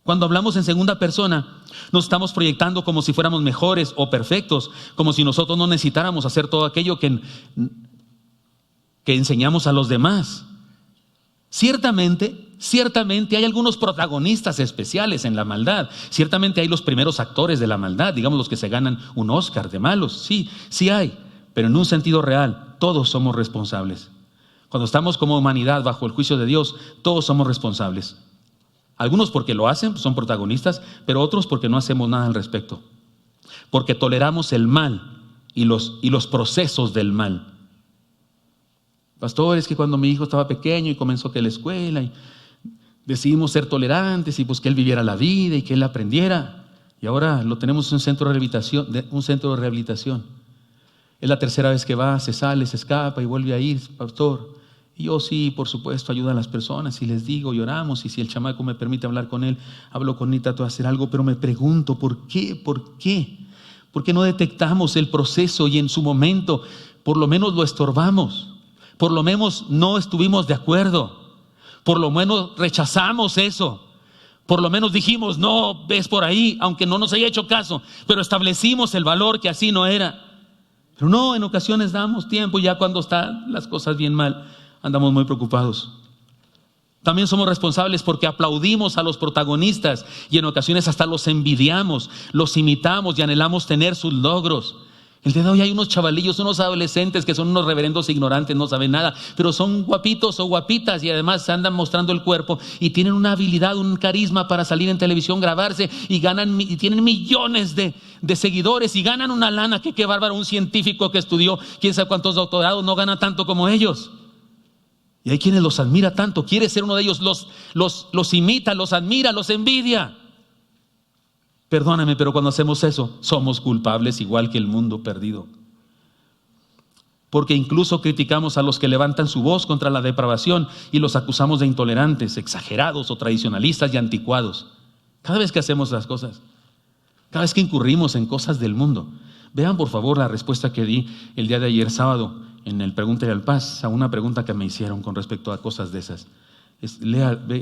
Cuando hablamos en segunda persona, nos estamos proyectando como si fuéramos mejores o perfectos, como si nosotros no necesitáramos hacer todo aquello que enseñamos a los demás. Ciertamente hay algunos protagonistas especiales en la maldad. Ciertamente hay los primeros actores de la maldad, digamos los que se ganan un Oscar de malos. Sí hay, pero en un sentido real, todos somos responsables. Cuando estamos como humanidad bajo el juicio de Dios, todos somos responsables. Algunos porque lo hacen, son protagonistas, pero otros porque no hacemos nada al respecto. Porque toleramos el mal y los procesos del mal. Pastor, es que cuando mi hijo estaba pequeño y comenzó que la escuela y decidimos ser tolerantes y pues que él viviera la vida y que él aprendiera. Y ahora lo tenemos en un centro de rehabilitación. Es la tercera vez que va, se sale, se escapa y vuelve a ir, pastor. Y yo sí, por supuesto, ayudo a las personas y les digo, y oramos, y si el chamaco me permite hablar con él, hablo con él, trato de hacer algo, pero me pregunto, ¿por qué? ¿Por qué no detectamos el proceso y en su momento por lo menos lo estorbamos? Por lo menos no estuvimos de acuerdo, por lo menos rechazamos eso, por lo menos dijimos, no, ves por ahí, aunque no nos haya hecho caso, pero establecimos el valor que así no era. Pero no, en ocasiones damos tiempo y ya cuando están las cosas bien mal, andamos muy preocupados. También somos responsables porque aplaudimos a los protagonistas y en ocasiones hasta los envidiamos, los imitamos y anhelamos tener sus logros. El día de hoy hay unos chavalillos, unos adolescentes que son unos reverendos ignorantes, no saben nada, pero son guapitos o guapitas y además se andan mostrando el cuerpo y tienen una habilidad, un carisma para salir en televisión, grabarse y tienen millones de seguidores y ganan una lana. Qué bárbaro, un científico que estudió quién sabe cuántos doctorados no gana tanto como ellos. Y hay quienes los admira tanto, quiere ser uno de ellos, los imita, los admira, los envidia. Perdóname, pero cuando hacemos eso, somos culpables igual que el mundo perdido. Porque incluso criticamos a los que levantan su voz contra la depravación y los acusamos de intolerantes, exagerados o tradicionalistas y anticuados. Cada vez que hacemos las cosas, cada vez que incurrimos en cosas del mundo. Vean por favor la respuesta que di el día de ayer sábado en el Pregúntale al Paz a una pregunta que me hicieron con respecto a cosas de esas.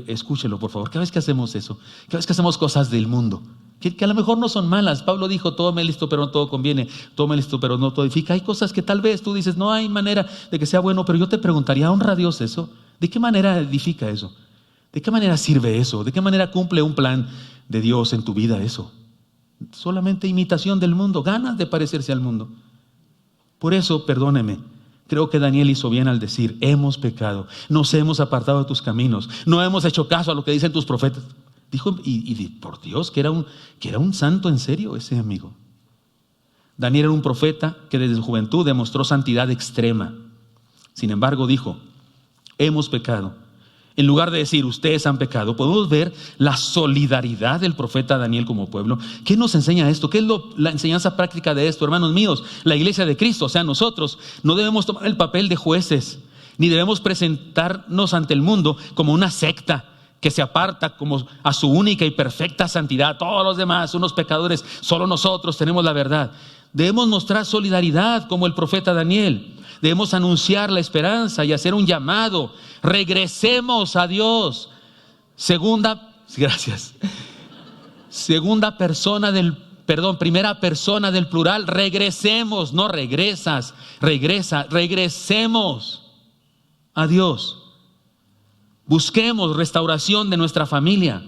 Escúchelo por favor. Cada vez que hacemos eso, cada vez que hacemos cosas del mundo, que a lo mejor no son malas. Pablo dijo, todo me es lícito, pero no todo conviene. Todo me es lícito, pero no todo edifica. Hay cosas que tal vez tú dices, no hay manera de que sea bueno, pero yo te preguntaría, ¿honra a Dios eso? ¿De qué manera edifica eso? ¿De qué manera sirve eso? ¿De qué manera cumple un plan de Dios en tu vida eso? Solamente imitación del mundo, ganas de parecerse al mundo. Por eso, perdóneme, creo que Daniel hizo bien al decir, hemos pecado, nos hemos apartado de tus caminos, no hemos hecho caso a lo que dicen tus profetas. Dijo, y por Dios, que era un santo en serio ese amigo. Daniel era un profeta que desde su juventud demostró santidad extrema. Sin embargo, dijo, hemos pecado. En lugar de decir, ustedes han pecado, podemos ver la solidaridad del profeta Daniel como pueblo. ¿Qué nos enseña esto? ¿Qué es la enseñanza práctica de esto, hermanos míos? La iglesia de Cristo, o sea, nosotros no debemos tomar el papel de jueces, ni debemos presentarnos ante el mundo como una secta que se aparta como a su única y perfecta santidad. Todos los demás, unos pecadores, solo nosotros tenemos la verdad. Debemos mostrar solidaridad como el profeta Daniel. Debemos anunciar la esperanza y hacer un llamado. Regresemos a Dios. Primera persona del plural. Regresemos, no regresas, regresemos a Dios. Busquemos restauración de nuestra familia,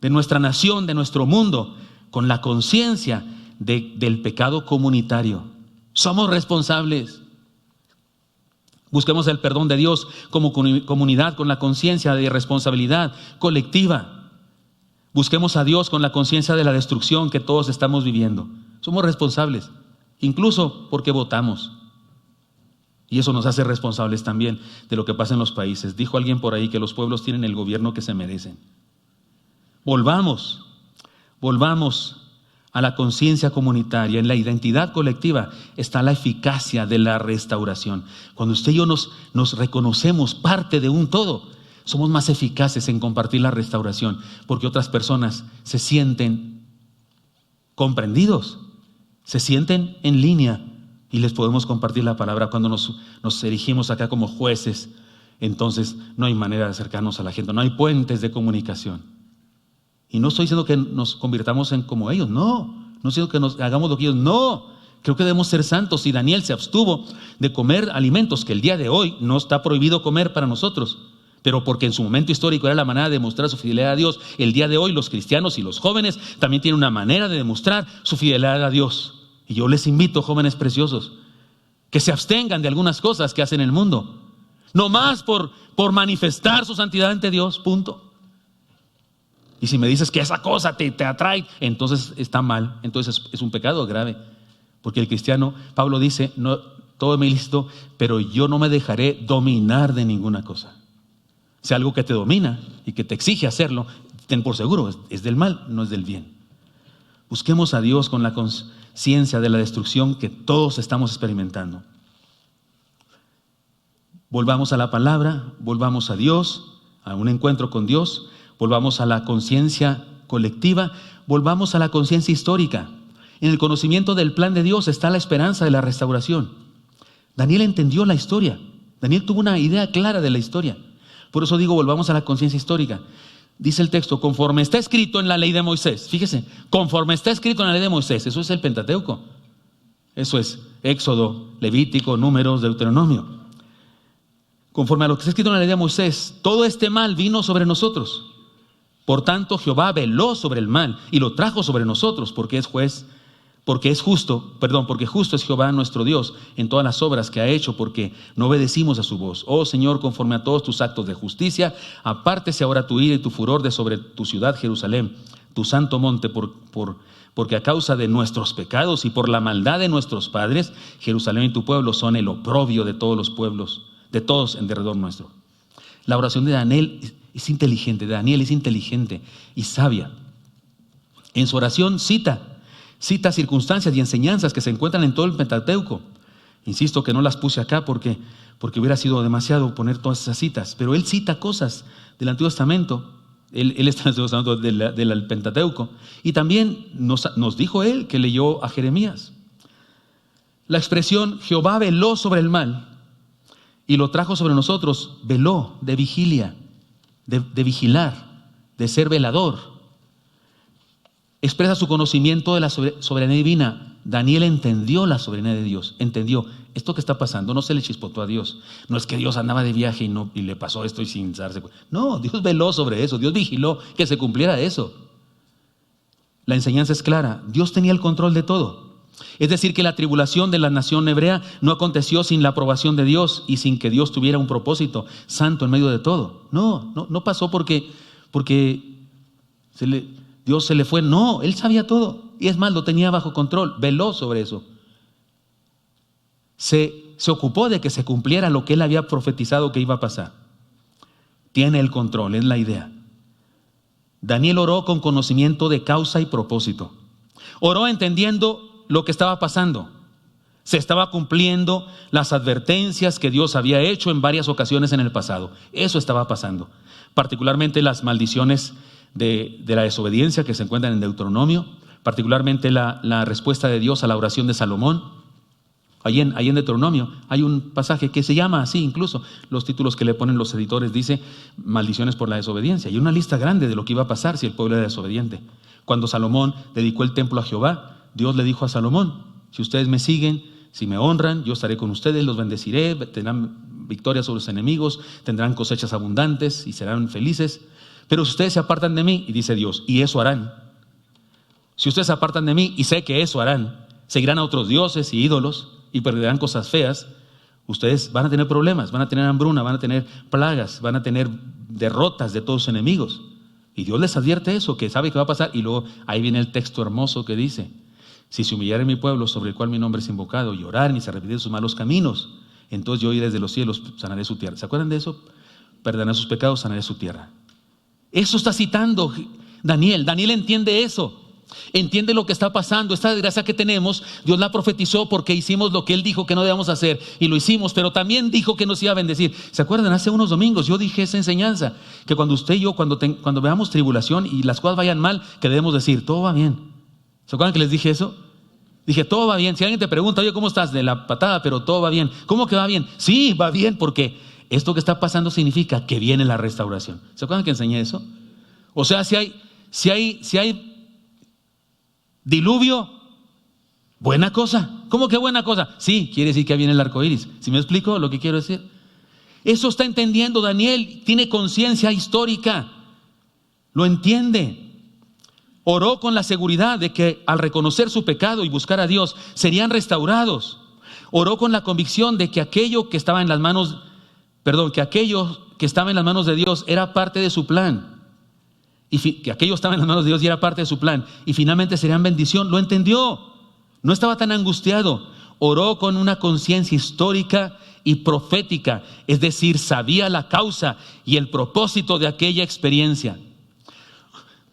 de nuestra nación, de nuestro mundo, con la conciencia del pecado comunitario. Somos responsables. Busquemos el perdón de Dios como comunidad, con la conciencia de responsabilidad colectiva. Busquemos a Dios con la conciencia de la destrucción que todos estamos viviendo. Somos responsables, incluso porque votamos. Y eso nos hace responsables también de lo que pasa en los países. Dijo alguien por ahí que los pueblos tienen el gobierno que se merecen. Volvamos a la conciencia comunitaria. En la identidad colectiva está la eficacia de la restauración. Cuando usted y yo nos reconocemos parte de un todo, somos más eficaces en compartir la restauración, porque otras personas se sienten comprendidos, se sienten en línea y les podemos compartir la palabra. Cuando nos erigimos acá como jueces, entonces no hay manera de acercarnos a la gente, no hay puentes de comunicación. Y no estoy diciendo que nos convirtamos en como ellos, no estoy diciendo que nos hagamos lo que ellos, no. Creo que debemos ser santos. Y Daniel se abstuvo de comer alimentos que el día de hoy no está prohibido comer para nosotros, pero porque en su momento histórico era la manera de demostrar su fidelidad a Dios. El día de hoy los cristianos y los jóvenes también tienen una manera de demostrar su fidelidad a Dios. Y yo les invito, jóvenes preciosos, que se abstengan de algunas cosas que hacen en el mundo, no más por manifestar su santidad ante Dios, punto. Y si me dices que esa cosa te atrae, entonces está mal, entonces es un pecado grave. Porque el cristiano, Pablo dice, no, todo me lícito, pero yo no me dejaré dominar de ninguna cosa. Si algo que te domina y que te exige hacerlo, ten por seguro, es del mal, no es del bien. Busquemos a Dios con la conciencia de la destrucción que todos estamos experimentando. Volvamos a la palabra, volvamos a Dios, a un encuentro con Dios. Volvamos a la conciencia colectiva, volvamos a la conciencia histórica. En el conocimiento del plan de Dios está la esperanza de la restauración. Daniel entendió la historia. Daniel tuvo una idea clara de la historia. Por eso digo, volvamos a la conciencia histórica. Dice el texto, conforme está escrito en la ley de Moisés. Fíjese, conforme está escrito en la ley de Moisés. Eso es el Pentateuco. Eso es Éxodo, Levítico, Números, Deuteronomio. Conforme a lo que está escrito en la ley de Moisés, todo este mal vino sobre nosotros. Por tanto, Jehová veló sobre el mal y lo trajo sobre nosotros, porque justo es Jehová nuestro Dios en todas las obras que ha hecho, porque no obedecimos a su voz. Oh Señor, conforme a todos tus actos de justicia, apártese ahora tu ira y tu furor de sobre tu ciudad Jerusalén, tu santo monte, porque a causa de nuestros pecados y por la maldad de nuestros padres, Jerusalén y tu pueblo son el oprobio de todos los pueblos, de todos en derredor nuestro. La oración de Daniel es inteligente y sabia. En su oración cita circunstancias y enseñanzas que se encuentran en todo el Pentateuco. Insisto que no las puse acá porque hubiera sido demasiado poner todas esas citas, pero él cita cosas del Antiguo Testamento. Él está en el Antiguo Testamento del Pentateuco. Y también nos dijo él que leyó a Jeremías. La expresión Jehová veló sobre el mal y lo trajo sobre nosotros, veló, de vigilia, de vigilar, de ser velador. Expresa su conocimiento de la soberanía divina. Daniel entendió la soberanía de Dios, entendió esto que está pasando, no se le chispotó a Dios. No es que Dios andaba de viaje y le pasó esto y sin darse cuenta. No, Dios veló sobre eso, Dios vigiló que se cumpliera eso. La enseñanza es clara, Dios tenía el control de todo. Es decir, que la tribulación de la nación hebrea no aconteció sin la aprobación de Dios y sin que Dios tuviera un propósito santo en medio de todo. No pasó porque Dios se le fue. No, Él sabía todo. Y es más, lo tenía bajo control. Veló sobre eso. Se ocupó de que se cumpliera lo que Él había profetizado que iba a pasar. Tiene el control, es la idea. Daniel oró con conocimiento de causa y propósito. Oró entendiendo lo que estaba pasando. Se estaba cumpliendo las advertencias que Dios había hecho en varias ocasiones en el pasado. Eso estaba pasando. Particularmente las maldiciones de la desobediencia que se encuentran en Deuteronomio. Particularmente la respuesta de Dios a la oración de Salomón. Ahí en Deuteronomio hay un pasaje que se llama así, incluso los títulos que le ponen los editores dice maldiciones por la desobediencia. Y una lista grande de lo que iba a pasar si el pueblo era desobediente. Cuando Salomón dedicó el templo a Jehová, Dios le dijo a Salomón, si ustedes me siguen, si me honran, yo estaré con ustedes, los bendeciré, tendrán victoria sobre sus enemigos, tendrán cosechas abundantes y serán felices. Pero si ustedes se apartan de mí, y dice Dios, y eso harán. Si ustedes se apartan de mí, y sé que eso harán, seguirán a otros dioses y ídolos y perderán cosas feas, ustedes van a tener problemas, van a tener hambruna, van a tener plagas, van a tener derrotas de todos sus enemigos. Y Dios les advierte eso, que sabe que va a pasar. Y luego ahí viene el texto hermoso que dice: si se humillare mi pueblo sobre el cual mi nombre es invocado, y oraren y se arrepienten de sus malos caminos, entonces yo iré desde los cielos, sanaré su tierra. ¿Se acuerdan de eso? Perdonaré sus pecados, sanaré su tierra. Eso está citando Daniel. Daniel entiende eso. Entiende lo que está pasando. Esta desgracia que tenemos, Dios la profetizó porque hicimos lo que Él dijo que no debíamos hacer, y lo hicimos, pero también dijo que nos iba a bendecir. ¿Se acuerdan? Hace unos domingos yo dije esa enseñanza, que cuando usted y yo, cuando veamos tribulación y las cosas vayan mal, que debemos decir, todo va bien. ¿Se acuerdan que les dije eso? Dije, todo va bien. Si alguien te pregunta, oye, ¿cómo estás? De la patada, pero todo va bien. ¿Cómo que va bien? Sí, va bien, porque esto que está pasando significa que viene la restauración. ¿Se acuerdan que enseñé eso? O sea, si hay diluvio, buena cosa. ¿Cómo que buena cosa? Sí, quiere decir que viene el arco iris. ¿Sí me explico lo que quiero decir? Eso está entendiendo Daniel, tiene conciencia histórica, lo entiende. Oró con la seguridad de que al reconocer su pecado y buscar a Dios, serían restaurados. Oró con la convicción de que aquello que estaba en las manos, que aquello que estaba en las manos de Dios era parte de su plan. Y que aquello estaba en las manos de Dios y era parte de su plan, y finalmente serían bendición. Lo entendió, no estaba tan angustiado. Oró con una conciencia histórica y profética, es decir, sabía la causa y el propósito de aquella experiencia.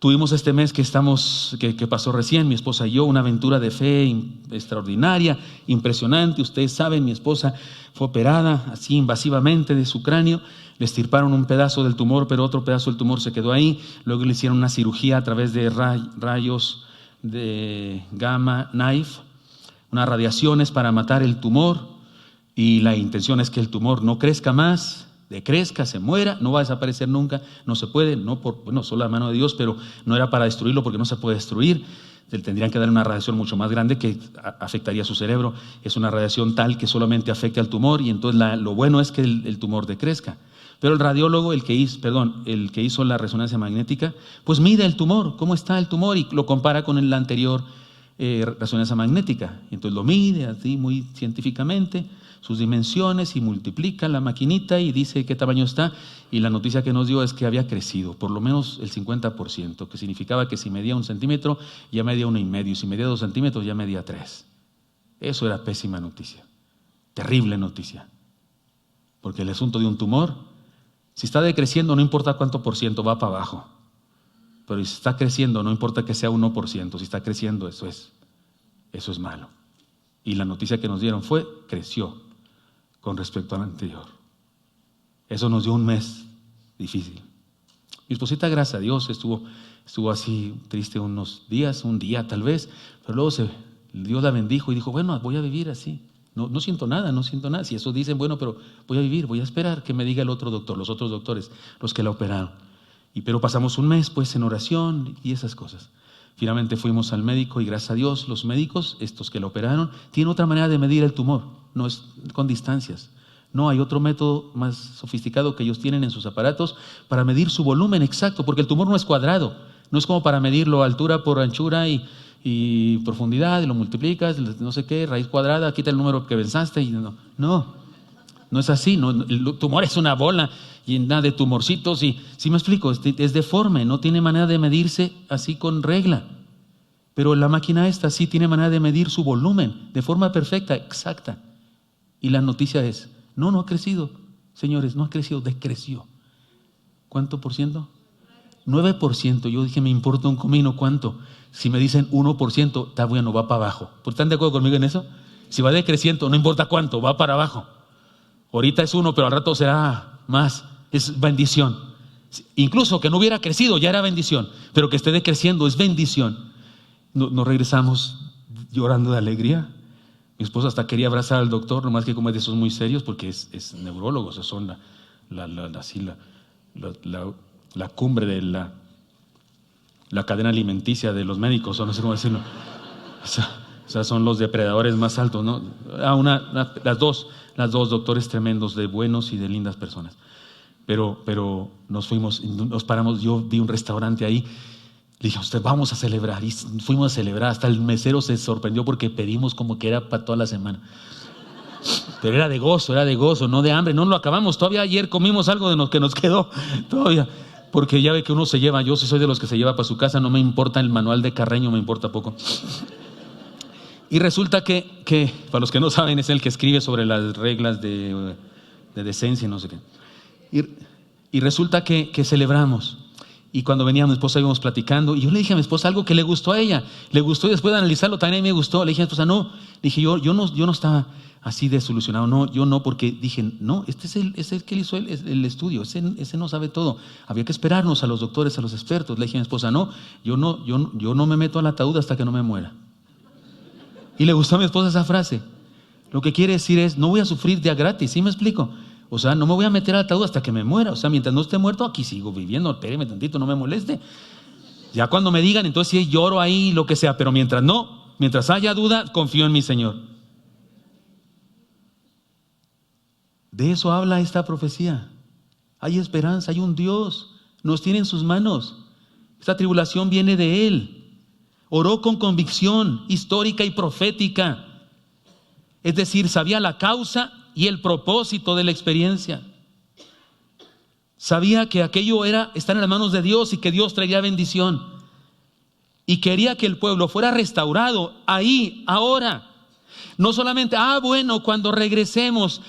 Tuvimos este mes que pasó recién, mi esposa y yo, una aventura de fe extraordinaria, impresionante. Ustedes saben, mi esposa fue operada así invasivamente de su cráneo. Le extirparon un pedazo del tumor, pero otro pedazo del tumor se quedó ahí. Luego le hicieron una cirugía a través de rayos de gamma knife, unas radiaciones para matar el tumor. Y la intención es que el tumor no crezca más, decrezca, se muera, no va a desaparecer nunca, no se puede, solo la mano de Dios, pero no era para destruirlo porque no se puede destruir. Tendrían que dar una radiación mucho más grande que afectaría su cerebro. Es una radiación tal que solamente afecta al tumor, y entonces lo bueno es que el tumor decrezca. Pero el radiólogo, el que hizo la resonancia magnética, pues mide el tumor, cómo está el tumor, y lo compara con la anterior resonancia magnética. Entonces lo mide así muy científicamente, sus dimensiones, y multiplica la maquinita y dice qué tamaño está. Y la noticia que nos dio es que había crecido por lo menos el 50%, que significaba que si medía 1 centímetro ya medía 1,5, y si medía 2 centímetros ya medía 3. Eso era pésima noticia, terrible noticia, porque el asunto de un tumor, si está decreciendo, no importa cuánto por ciento, va para abajo. Pero si está creciendo, no importa que sea 1%, si está creciendo, eso es malo. Y la noticia que nos dieron creció con respecto al anterior. Eso nos dio un mes difícil. Mi esposita, gracias a Dios, estuvo así triste unos días, un día tal vez, pero luego Dios la bendijo y dijo, bueno, voy a vivir así. No siento nada. Si eso dicen, bueno, pero voy a vivir, voy a esperar que me diga el otro doctor, los otros doctores, los que la operaron. Pero pasamos un mes pues en oración y esas cosas. Finalmente fuimos al médico y gracias a Dios los médicos, estos que la operaron, tienen otra manera de medir el tumor, no es con distancias. No, hay otro método más sofisticado que ellos tienen en sus aparatos para medir su volumen exacto, porque el tumor no es cuadrado, no es como para medirlo altura por anchura y profundidad, y lo multiplicas, no sé qué, raíz cuadrada, quita el número que pensaste, y no es así. No, el tumor es una bola llena de tumorcitos, y ¿sí me explico? Es deforme, no tiene manera de medirse así con regla. Pero la máquina esta sí tiene manera de medir su volumen de forma perfecta, exacta. Y la noticia es, no ha crecido, señores, no ha crecido, decreció. ¿Cuánto por ciento? 9%. Yo dije, me importa un comino cuánto. Si me dicen 1%, está bueno, va para abajo. ¿Están de acuerdo conmigo en eso? Si va decreciendo, no importa cuánto, va para abajo. Ahorita es 1, pero al rato será más. Es bendición. Incluso que no hubiera crecido, ya era bendición. Pero que esté decreciendo es bendición. Nos regresamos llorando de alegría. Mi esposa hasta quería abrazar al doctor, nomás que como es de esos muy serios, porque es neurólogo, o sea, son la cumbre de la cadena alimenticia de los médicos, o no sé cómo decirlo. O sea, sea, son los depredadores más altos, ¿no? Las dos doctores tremendos, de buenos y de lindas personas. Pero nos fuimos, nos paramos, yo vi un restaurante ahí, le dije, usted, vamos a celebrar, y fuimos a celebrar, hasta el mesero se sorprendió porque pedimos como que era para toda la semana. Pero era de gozo, no de hambre, no lo acabamos, todavía ayer comimos algo de lo que nos quedó, todavía, porque ya ve que uno se lleva, yo sí soy de los que se lleva para su casa, no me importa el manual de Carreño, me importa poco. Y resulta que, para los que no saben, es el que escribe sobre las reglas de decencia y no sé qué. Y resulta que celebramos. Y cuando venía mi esposa íbamos platicando. Y yo le dije a mi esposa algo que le gustó a ella. Le gustó, y después de analizarlo también a mí me gustó. Le dije a mi esposa, no. Le dije, yo no estaba así desilusionado. No, yo no, porque dije, no, este es el que hizo el estudio. Ese no sabe todo. Había que esperarnos a los doctores, a los expertos. Le dije a mi esposa, no, yo no me meto al ataúd hasta que no me muera. Y le gustó a mi esposa esa frase. Lo que quiere decir es, no voy a sufrir de a gratis. ¿Sí me explico? O sea, no me voy a meter al ataúd hasta que me muera. O sea, mientras no esté muerto, aquí sigo viviendo. Espéreme tantito, no me moleste. Ya cuando me digan, entonces sí lloro ahí, lo que sea. Pero mientras no, mientras haya duda, confío en mi Señor. De eso habla esta profecía. Hay esperanza, hay un Dios. Nos tiene en sus manos. Esta tribulación viene de Él. Oró con convicción histórica y profética. Es decir, sabía la causa y el propósito de la experiencia. Sabía que aquello era estar en las manos de Dios y que Dios traería bendición. Y quería que el pueblo fuera restaurado ahí, ahora. No solamente, cuando regresemos,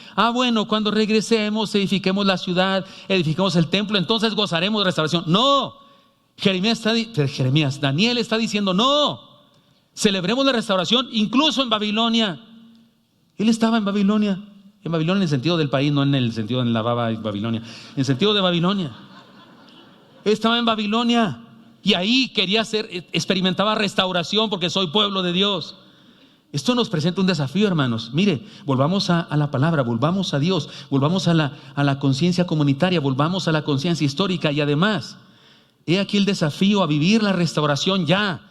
edifiquemos la ciudad, edifiquemos el templo, entonces gozaremos de restauración. No, Daniel está diciendo, no, celebremos la restauración incluso en Babilonia. Él estaba en Babilonia en el sentido del país, no en el sentido de la baba Babilonia, en el sentido de Babilonia. Él estaba en Babilonia y ahí experimentaba restauración porque soy pueblo de Dios. Esto nos presenta un desafío, hermanos. Mire, volvamos a la palabra, volvamos a Dios, volvamos a la conciencia comunitaria, volvamos a la conciencia histórica y además, he aquí el desafío a vivir la restauración ya.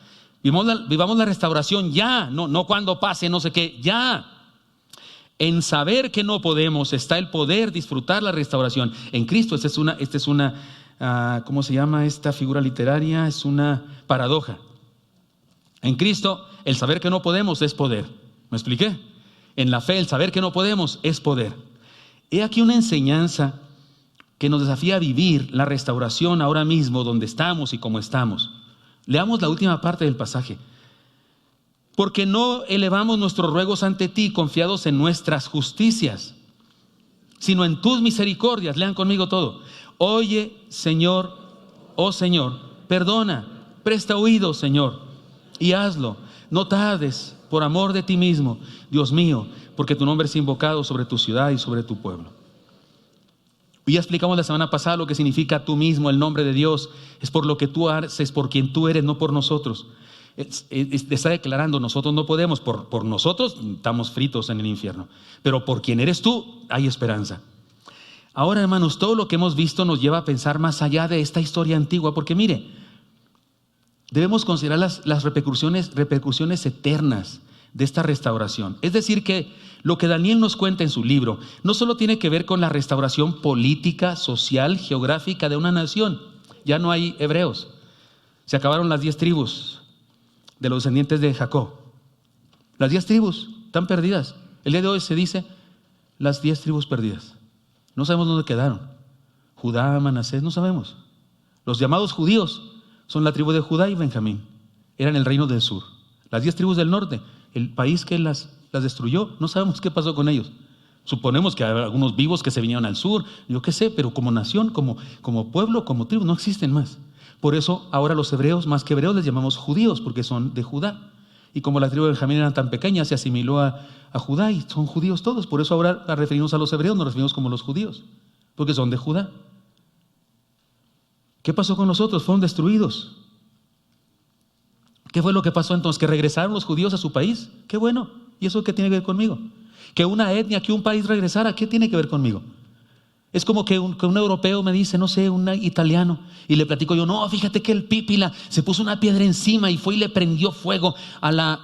Vivamos la restauración ya, no cuando pase, no sé qué, ya. En saber que no podemos está el poder disfrutar la restauración. En Cristo, esta es una ¿cómo se llama esta figura literaria? Es una paradoja. En Cristo, el saber que no podemos es poder. ¿Me expliqué? En la fe, el saber que no podemos es poder. He aquí una enseñanza que nos desafía a vivir la restauración ahora mismo, donde estamos y como estamos. Leamos la última parte del pasaje. Porque no elevamos nuestros ruegos ante ti confiados en nuestras justicias, sino en tus misericordias. Lean conmigo todo. Oye, Señor, oh Señor, perdona, presta oído, Señor, y hazlo. No tardes, por amor de ti mismo, Dios mío, porque tu nombre es invocado sobre tu ciudad y sobre tu pueblo. Ya explicamos la semana pasada lo que significa tú mismo, el nombre de Dios. Es por lo que tú haces, por quien tú eres, no por nosotros. Está declarando, nosotros no podemos, por nosotros estamos fritos en el infierno, pero por quien eres tú hay esperanza. Ahora, hermanos, todo lo que hemos visto nos lleva a pensar más allá de esta historia antigua, porque mire, debemos considerar las repercusiones eternas de esta restauración. Es decir, que lo que Daniel nos cuenta en su libro no solo tiene que ver con la restauración política, social, geográfica de una nación. Ya no hay hebreos, se acabaron las 10 tribus de los descendientes de Jacob. Las 10 tribus están perdidas. El día de hoy se dice las 10 tribus perdidas. No sabemos dónde quedaron. Judá, Manasés, no sabemos. Los llamados judíos son la tribu de Judá y Benjamín. Eran el reino del sur. Las 10 tribus del norte, el país que las destruyó, no sabemos qué pasó con ellos. Suponemos que hay algunos vivos que se vinieron al sur, yo qué sé, pero como nación, como pueblo, como tribu, no existen más. Por eso ahora los hebreos, más que hebreos, les llamamos judíos, porque son de Judá. Y como la tribu de Benjamín era tan pequeña, se asimiló a Judá y son judíos todos. Por eso ahora al referirnos a los hebreos nos referimos como los judíos, porque son de Judá. ¿Qué pasó con nosotros? Fueron destruidos. ¿Qué fue lo que pasó entonces? ¿Que regresaron los judíos a su país? ¡Qué bueno! ¿Y eso qué tiene que ver conmigo? Que una etnia, que un país regresara, ¿qué tiene que ver conmigo? Es como que un europeo me dice, no sé, un italiano, y le platico yo, no, fíjate que el Pípila se puso una piedra encima y fue y le prendió fuego a la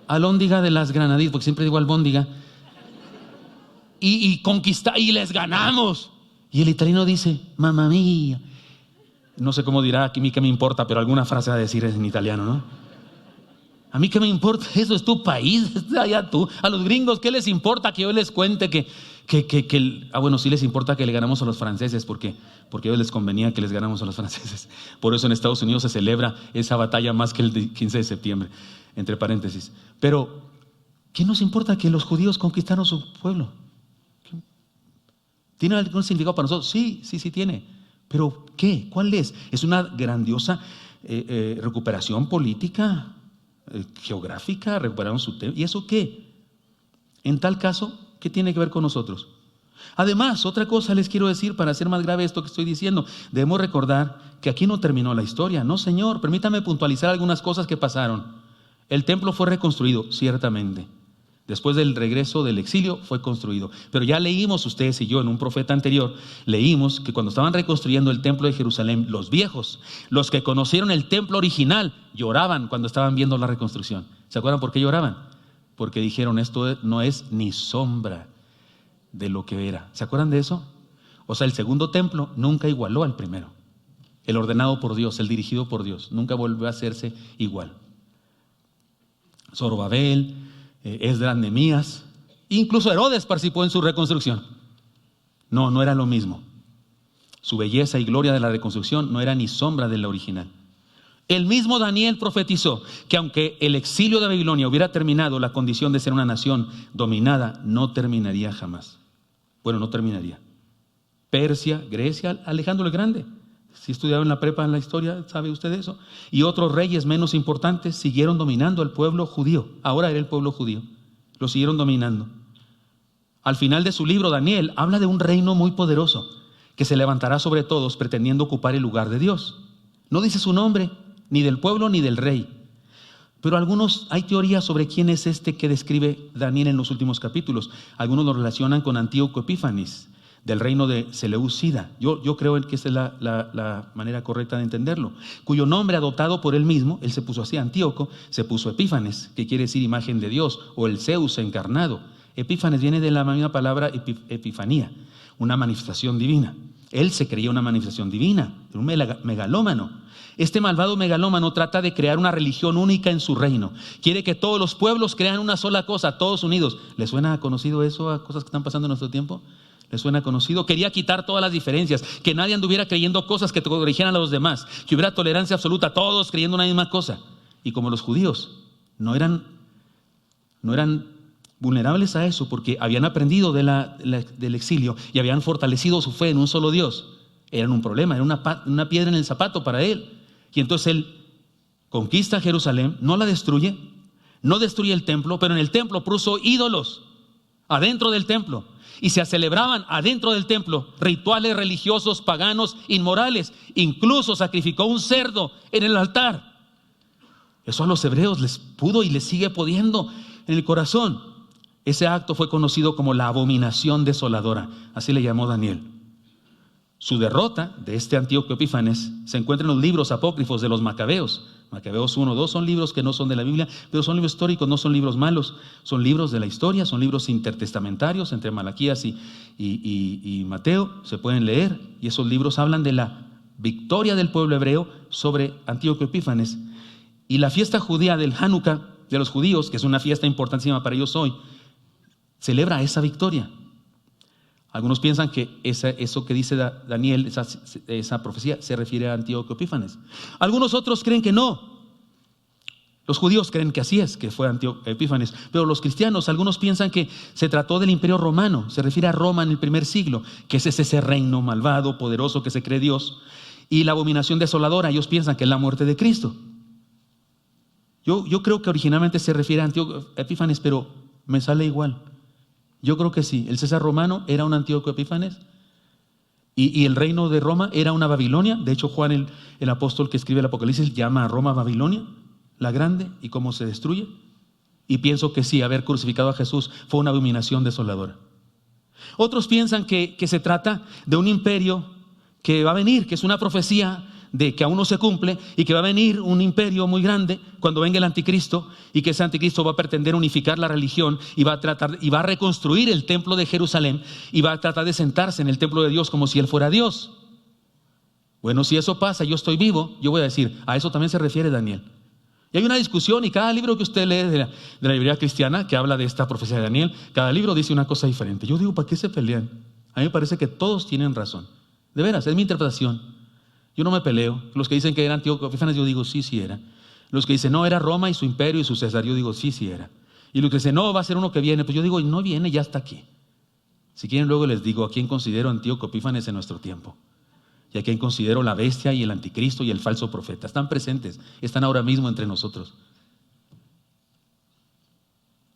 Alhóndiga de las Granaditas, porque siempre digo albóndiga. Y y les ganamos. Y el italiano dice, mamma mía. No sé cómo dirá, a mí qué me importa, pero alguna frase va a decir en italiano, ¿no? A mí qué me importa, eso es tu país, allá tú. A los gringos, ¿qué les importa que yo les cuente bueno, sí les importa que le ganamos a los franceses, porque a ellos les convenía que les ganamos a los franceses. Por eso en Estados Unidos se celebra esa batalla más que el 15 de septiembre, entre paréntesis. Pero, ¿qué nos importa que los judíos conquistaron su pueblo? ¿Tiene algún significado para nosotros? Sí tiene. ¿Pero qué? ¿Cuál es? Es una grandiosa recuperación política, geográfica, recuperaron su tema. ¿Y eso qué? En tal caso, ¿qué tiene que ver con nosotros? Además, otra cosa les quiero decir para hacer más grave esto que estoy diciendo. Debemos recordar que aquí no terminó la historia. No, señor, permítame puntualizar algunas cosas que pasaron. El templo fue reconstruido, ciertamente. Después del regreso del exilio fue construido. Pero ya leímos, ustedes y yo, en un profeta anterior, leímos que cuando estaban reconstruyendo el templo de Jerusalén, los viejos, los que conocieron el templo original, lloraban cuando estaban viendo la reconstrucción. ¿Se acuerdan por qué lloraban? Porque dijeron, esto no es ni sombra de lo que era. ¿Se acuerdan de eso? O sea, el segundo templo nunca igualó al primero. El ordenado por Dios, el dirigido por Dios, nunca volvió a hacerse igual. Zorobabel, Esdras, Nehemías, incluso Herodes participó en su reconstrucción. No era lo mismo. Su belleza y gloria de la reconstrucción no era ni sombra de la original. El mismo Daniel profetizó que aunque el exilio de Babilonia hubiera terminado, la condición de ser una nación dominada no terminaría jamás. Bueno, no terminaría. Persia, Grecia, Alejandro el Grande. Si estudiaron en la prepa en la historia, ¿sabe usted eso? Y otros reyes menos importantes siguieron dominando al pueblo judío. Ahora era el pueblo judío. Lo siguieron dominando. Al final de su libro, Daniel habla de un reino muy poderoso que se levantará sobre todos pretendiendo ocupar el lugar de Dios. No dice su nombre, ni del pueblo ni del rey. Pero hay teorías sobre quién es este que describe Daniel en los últimos capítulos. Algunos lo relacionan con Antíoco Epífanes, del reino de Seleucida. Yo creo que esa es la manera correcta de entenderlo. Cuyo nombre adoptado por él mismo, él se puso así, Antíoco, se puso Epífanes, que quiere decir imagen de Dios, o el Zeus encarnado. Epífanes viene de la misma palabra epifanía, una manifestación divina. Él se creía una manifestación divina, un megalómano. Este malvado megalómano trata de crear una religión única en su reino. Quiere que todos los pueblos crean una sola cosa, todos unidos. ¿Les suena conocido eso a cosas que están pasando en nuestro tiempo? ¿Les suena conocido? Quería quitar todas las diferencias, que nadie anduviera creyendo cosas que corrigieran a los demás, que hubiera tolerancia absoluta, todos creyendo una misma cosa. Y como los judíos no eran vulnerables a eso, porque habían aprendido del exilio y habían fortalecido su fe en un solo Dios, eran un problema, era una piedra en el zapato para él. Y entonces él conquista Jerusalén, no la destruye, no destruye el templo, pero en el templo puso ídolos adentro del templo. Y se celebraban adentro del templo rituales religiosos, paganos, inmorales. Incluso sacrificó un cerdo en el altar. Eso a los hebreos les pudo y les sigue pudiendo en el corazón. Ese acto fue conocido como la abominación desoladora. Así le llamó Daniel. Su derrota de este Antíoco Epífanes se encuentra en los libros apócrifos de los Macabeos. Macabeos 1, 2 son libros que no son de la Biblia, pero son libros históricos, no son libros malos. Son libros de la historia, son libros intertestamentarios entre Malaquías y Mateo. Se pueden leer y esos libros hablan de la victoria del pueblo hebreo sobre Antíoco Epífanes. Y la fiesta judía del Hanukkah de los judíos, que es una fiesta importantísima para ellos hoy, celebra esa victoria. Algunos piensan que eso que dice Daniel, esa profecía, se refiere a Antíoco Epífanes. Algunos otros creen que no. Los judíos creen que así es, que fue Antíoco Epífanes. Pero los cristianos, algunos piensan que se trató del imperio romano. Se refiere a Roma en el primer siglo, que es ese reino malvado, poderoso que se cree Dios. Y la abominación desoladora, ellos piensan que es la muerte de Cristo. Yo creo que originalmente se refiere a Antíoco Epífanes, pero me sale igual. Yo creo que sí, el César romano era un Antíoco Epífanes y el reino de Roma era una Babilonia. De hecho, Juan, el apóstol que escribe el Apocalipsis, llama a Roma Babilonia, la grande, y cómo se destruye. Y pienso que sí, haber crucificado a Jesús fue una abominación desoladora. Otros piensan que se trata de un imperio que va a venir, que es una profecía de que aún no se cumple y que va a venir un imperio muy grande cuando venga el anticristo, y que ese anticristo va a pretender unificar la religión y va a reconstruir el templo de Jerusalén y va a tratar de sentarse en el templo de Dios como si él fuera Dios. Bueno, si eso pasa, yo estoy vivo, yo voy a decir, a eso también se refiere Daniel. Y hay una discusión, y cada libro que usted lee de la Biblia cristiana que habla de esta profecía de Daniel, cada libro dice una cosa diferente. Yo digo, ¿para qué se pelean? A mí me parece que todos tienen razón. De veras, es mi interpretación. Yo no me peleo. Los que dicen que era Antíoco Epífanes, yo digo, sí, sí era. Los que dicen, no, era Roma y su imperio y su César, yo digo, sí, sí era. Y los que dicen, no, va a ser uno que viene, pues yo digo, no viene, ya está aquí. Si quieren, luego les digo a quién considero Antíoco Epífanes en nuestro tiempo. Y a quién considero la bestia y el anticristo y el falso profeta. Están presentes, están ahora mismo entre nosotros.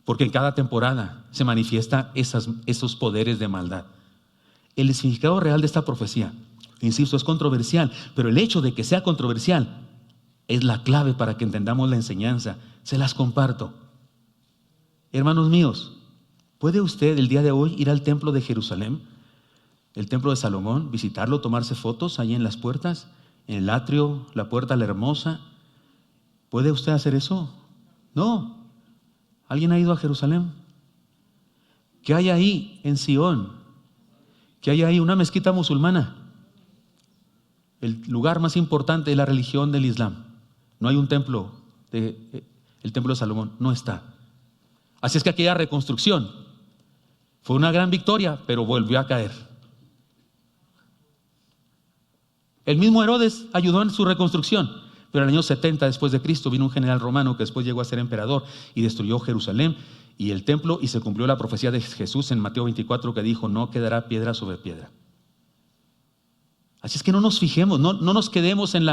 Porque en cada temporada se manifiestan esos poderes de maldad. El significado real de esta profecía, insisto, es controversial, pero el hecho de que sea controversial es la clave para que entendamos la enseñanza. Se las comparto. Hermanos míos, ¿puede usted el día de hoy ir al templo de Jerusalén, el templo de Salomón, visitarlo, tomarse fotos ahí en las puertas, en el atrio, la puerta la hermosa? ¿Puede usted hacer eso? No. ¿Alguien ha ido a Jerusalén? ¿Qué hay ahí en Sion? ¿Qué hay ahí? Una mezquita musulmana, el lugar más importante de la religión del Islam. No hay un templo, el templo de Salomón, no está. Así es que aquella reconstrucción fue una gran victoria, pero volvió a caer. El mismo Herodes ayudó en su reconstrucción, pero en el año 70 después de Cristo vino un general romano que después llegó a ser emperador y destruyó Jerusalén y el templo, y se cumplió la profecía de Jesús en Mateo 24 que dijo, no quedará piedra sobre piedra. Así es que no nos fijemos, no nos quedemos en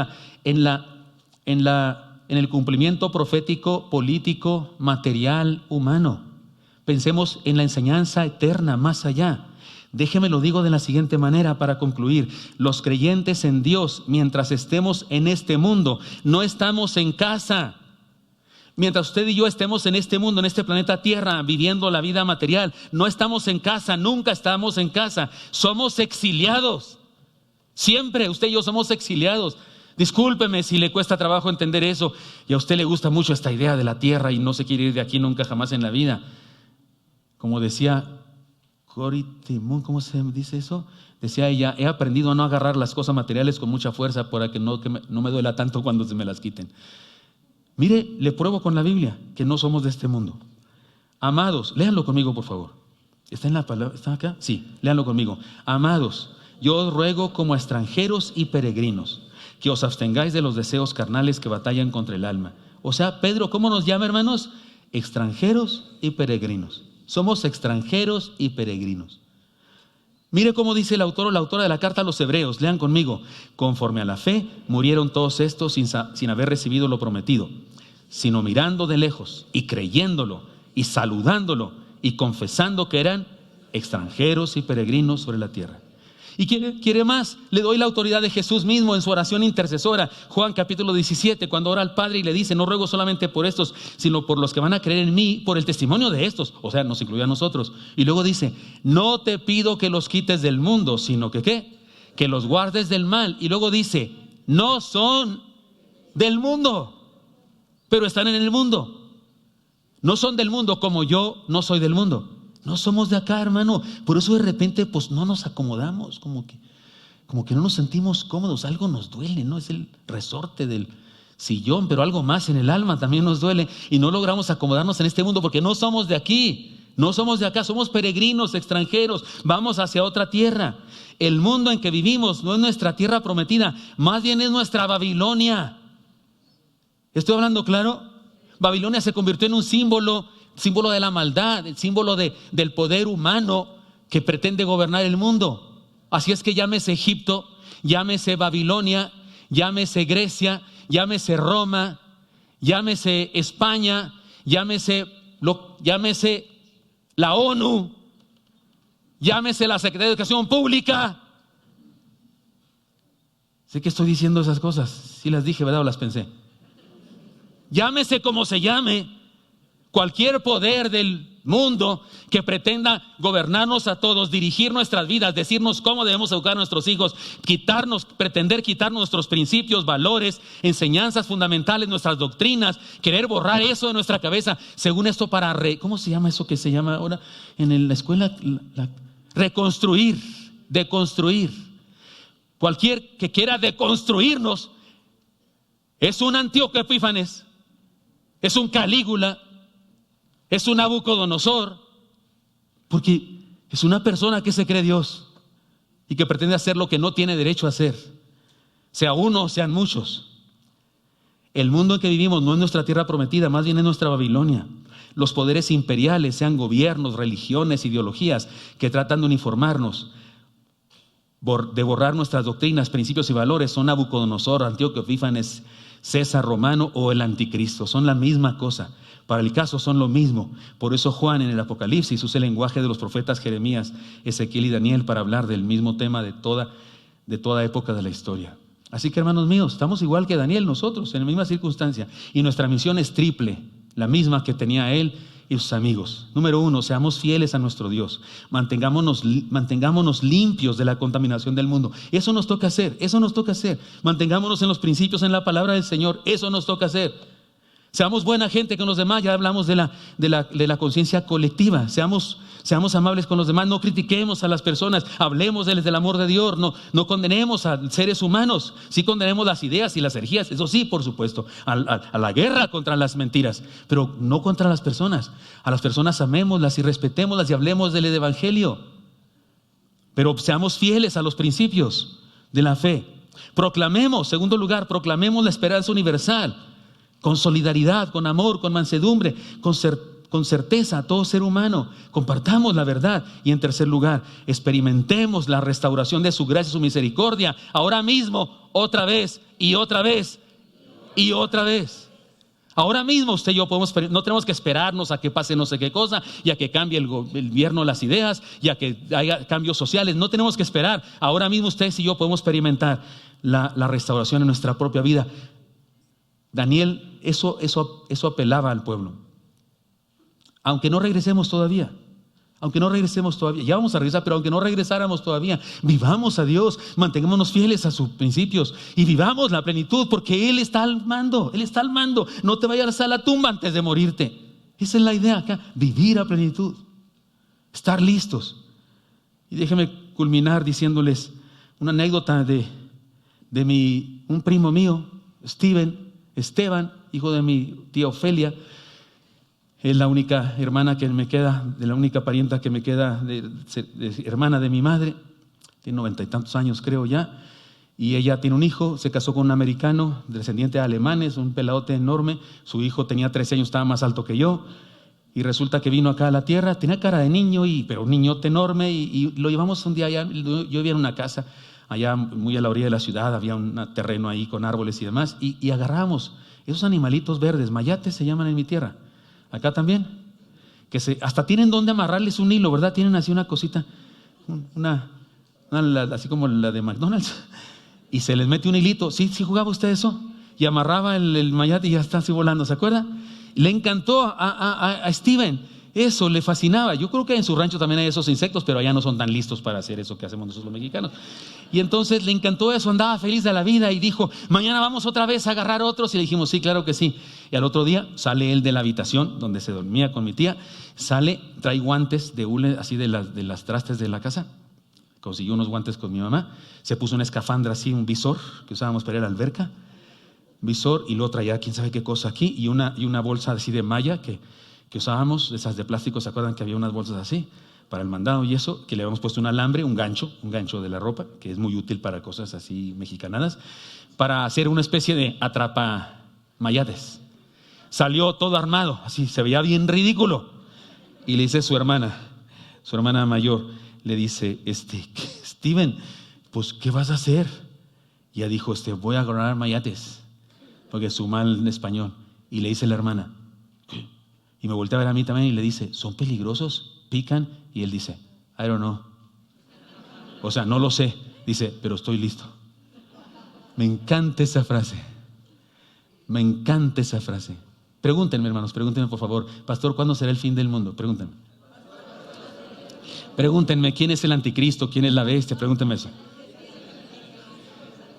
el cumplimiento profético, político, material, humano. Pensemos en la enseñanza eterna más allá. Déjeme lo digo de la siguiente manera para concluir. Los creyentes en Dios, mientras estemos en este mundo, no estamos en casa. Mientras usted y yo estemos en este mundo, en este planeta Tierra, viviendo la vida material, no estamos en casa, nunca estamos en casa. Somos exiliados. Siempre usted y yo somos exiliados. Discúlpeme si le cuesta trabajo entender eso y a usted le gusta mucho esta idea de la tierra y no se quiere ir de aquí nunca jamás en la vida. Como decía Corrie ten Boom, ¿cómo se dice eso? Decía ella, he aprendido a no agarrar las cosas materiales con mucha fuerza para que no me duela tanto cuando se me las quiten. Mire, le pruebo con la Biblia que no somos de este mundo. Amados, léanlo conmigo por favor. ¿Está en la palabra? ¿Está acá? Sí, léanlo conmigo. Amados, yo os ruego como a extranjeros y peregrinos que os abstengáis de los deseos carnales que batallan contra el alma. O sea, Pedro, ¿cómo nos llama, hermanos? Extranjeros y peregrinos. Somos extranjeros y peregrinos. Mire cómo dice el autor o la autora de la carta a los hebreos. Lean conmigo. Conforme a la fe, murieron todos estos sin haber recibido lo prometido, sino mirando de lejos y creyéndolo y saludándolo y confesando que eran extranjeros y peregrinos sobre la tierra. ¿Y quiere más? Le doy la autoridad de Jesús mismo en su oración intercesora. Juan capítulo 17, cuando ora al Padre y le dice, no ruego solamente por estos, sino por los que van a creer en mí, por el testimonio de estos. O sea, nos incluye a nosotros. Y luego dice, no te pido que los quites del mundo, sino que ¿qué? Que los guardes del mal. Y luego dice, no son del mundo, pero están en el mundo. No son del mundo como yo no soy del mundo. No somos de acá, hermano. Por eso de repente pues no nos acomodamos, como que no nos sentimos cómodos. Algo nos duele, ¿no? Es el resorte del sillón, pero algo más en el alma también nos duele. Y no logramos acomodarnos en este mundo porque no somos de aquí. No somos de acá, somos peregrinos, extranjeros. Vamos hacia otra tierra. El mundo en que vivimos no es nuestra tierra prometida, más bien es nuestra Babilonia. ¿Estoy hablando claro? Babilonia se convirtió en un símbolo de la maldad, el símbolo del poder humano que pretende gobernar el mundo. Así es que llámese Egipto, llámese Babilonia, llámese Grecia, llámese Roma, llámese España, llámese la ONU, llámese la Secretaría de Educación Pública. Sé que estoy diciendo esas cosas, sí las dije, ¿verdad? O las pensé. Llámese como se llame. Cualquier poder del mundo que pretenda gobernarnos a todos, dirigir nuestras vidas, decirnos cómo debemos educar a nuestros hijos, pretender quitarnos nuestros principios, valores, enseñanzas fundamentales, nuestras doctrinas, querer borrar eso de nuestra cabeza, según esto ¿cómo se llama eso que se llama ahora en la escuela? Reconstruir, deconstruir. Cualquier que quiera deconstruirnos es un Antíoco Epífanes, es un Calígula, es un Nabucodonosor, porque es una persona que se cree Dios y que pretende hacer lo que no tiene derecho a hacer, sea uno, sean muchos. El mundo en que vivimos no es nuestra tierra prometida, más bien es nuestra Babilonia. Los poderes imperiales, sean gobiernos, religiones, ideologías, que tratan de uniformarnos, de borrar nuestras doctrinas, principios y valores, son Nabucodonosor, Antíoco Epífanes, César Romano o el Anticristo. Son la misma cosa. Para el caso son lo mismo. Por eso Juan en el Apocalipsis usa el lenguaje de los profetas Jeremías, Ezequiel y Daniel para hablar del mismo tema de toda época de la historia. Así que, hermanos míos, estamos igual que Daniel nosotros, en la misma circunstancia. Y nuestra misión es triple, la misma que tenía él y sus amigos. Número 1, seamos fieles a nuestro Dios. Mantengámonos limpios de la contaminación del mundo. Eso nos toca hacer, Mantengámonos en los principios, en la palabra del Señor. Eso nos toca hacer. Seamos buena gente con los demás. Ya hablamos de la conciencia colectiva. Seamos amables con los demás. No critiquemos a las personas. Hablemos del amor de Dios. No condenemos a seres humanos. Sí condenemos las ideas y las herejías. Eso sí, por supuesto. A la guerra contra las mentiras. Pero no contra las personas. A las personas amémoslas y respetémoslas y hablemos del evangelio. Pero seamos fieles a los principios de la fe. Segundo lugar, proclamemos la esperanza universal. Con solidaridad, con amor, con mansedumbre, con certeza a todo ser humano. Compartamos la verdad. Y en tercer lugar, experimentemos la restauración de su gracia y su misericordia. Ahora mismo, otra vez y otra vez y otra vez. Ahora mismo usted y yo no tenemos que esperarnos a que pase no sé qué cosa y a que cambie el gobierno las ideas y a que haya cambios sociales. No tenemos que esperar. Ahora mismo ustedes y yo podemos experimentar la restauración en nuestra propia vida. Daniel, eso apelaba al pueblo. Aunque no regresemos todavía, ya vamos a regresar, pero aunque no regresáramos todavía, vivamos a Dios, mantengámonos fieles a sus principios y vivamos la plenitud, porque Él está al mando. No te vayas a la tumba antes de morirte. Esa es la idea acá, vivir a plenitud, estar listos. Y déjenme culminar diciéndoles una anécdota de un primo mío, Esteban, hijo de mi tía Ofelia. Es la única hermana que me queda, la única parienta que me queda, hermana de mi madre. Tiene 90 y tantos años, creo ya. Y ella tiene un hijo, se casó con un americano, descendiente de alemanes, un peladote enorme. Su hijo tenía 13 años, estaba más alto que yo. Y resulta que vino acá a la tierra, tenía cara de niño, pero un niñote enorme. Y lo llevamos un día allá. Yo vivía en una casa allá muy a la orilla de la ciudad, había un terreno ahí con árboles y demás, y agarramos esos animalitos verdes, mayates se llaman en mi tierra, acá también, que hasta tienen donde amarrarles un hilo, ¿verdad? Tienen así una cosita, así como la de McDonald's, y se les mete un hilito. ¿Sí jugaba usted eso? Y amarraba el mayate y ya está así volando, ¿se acuerda? Le encantó a Steven. Eso le fascinaba. Yo creo que en su rancho también hay esos insectos, pero allá no son tan listos para hacer eso que hacemos nosotros los mexicanos. Y entonces le encantó eso, andaba feliz de la vida y dijo, mañana vamos otra vez a agarrar otros. Y le dijimos, sí, claro que sí. Y al otro día sale él de la habitación donde se dormía con mi tía, trae guantes de hule, así de las trastes de la casa. Consiguió unos guantes con mi mamá, se puso una escafandra así, un visor que usábamos para ir a la alberca, visor, y luego traía quién sabe qué cosa aquí, y una bolsa así de malla que usábamos, esas de plástico. ¿Se acuerdan que había unas bolsas así para el mandado y eso? Que le habíamos puesto un alambre, un gancho de la ropa, que es muy útil para cosas así mexicanadas, para hacer una especie de atrapamayates. Salió todo armado, así, se veía bien ridículo. Y le dice su hermana mayor, le dice, Steven, pues, ¿qué vas a hacer? Y ella dijo, voy a agarrar mayates, porque es su mal en español. Y le dice la hermana, ¿qué? Y me voltea a ver a mí también y le dice, ¿son peligrosos? ¿Pican? Y él dice, I don't know. O sea, no lo sé. Dice, pero estoy listo. Me encanta esa frase. Pregúntenme, hermanos, pregúntenme por favor. Pastor, ¿cuándo será el fin del mundo? Pregúntenme. Pregúntenme, ¿quién es el anticristo? ¿Quién es la bestia? Pregúntenme eso.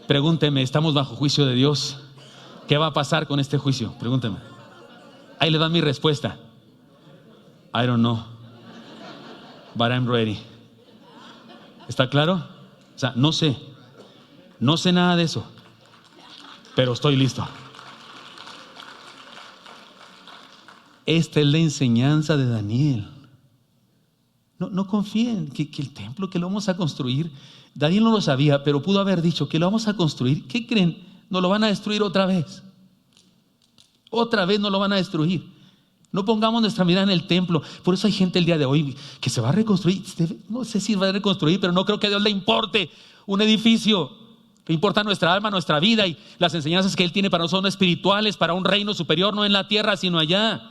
Pregúntenme, ¿estamos bajo juicio de Dios? ¿Qué va a pasar con este juicio? Pregúntenme. Ahí le dan mi respuesta. I don't know, but I'm ready. ¿Está claro? O sea, no sé nada de eso, pero estoy listo. Esta es la enseñanza de Daniel. No confíen que el templo que lo vamos a construir, Daniel no lo sabía, pero pudo haber dicho que lo vamos a construir. ¿Qué creen? Nos lo van a destruir otra vez. Otra vez nos lo van a destruir. No pongamos nuestra mirada en el templo. Por eso hay gente el día de hoy que se va a reconstruir. No sé si va a reconstruir, pero no creo que a Dios le importe un edificio. Le importa nuestra alma, nuestra vida y las enseñanzas que Él tiene para nosotros, no espirituales, para un reino superior, no en la tierra, sino allá.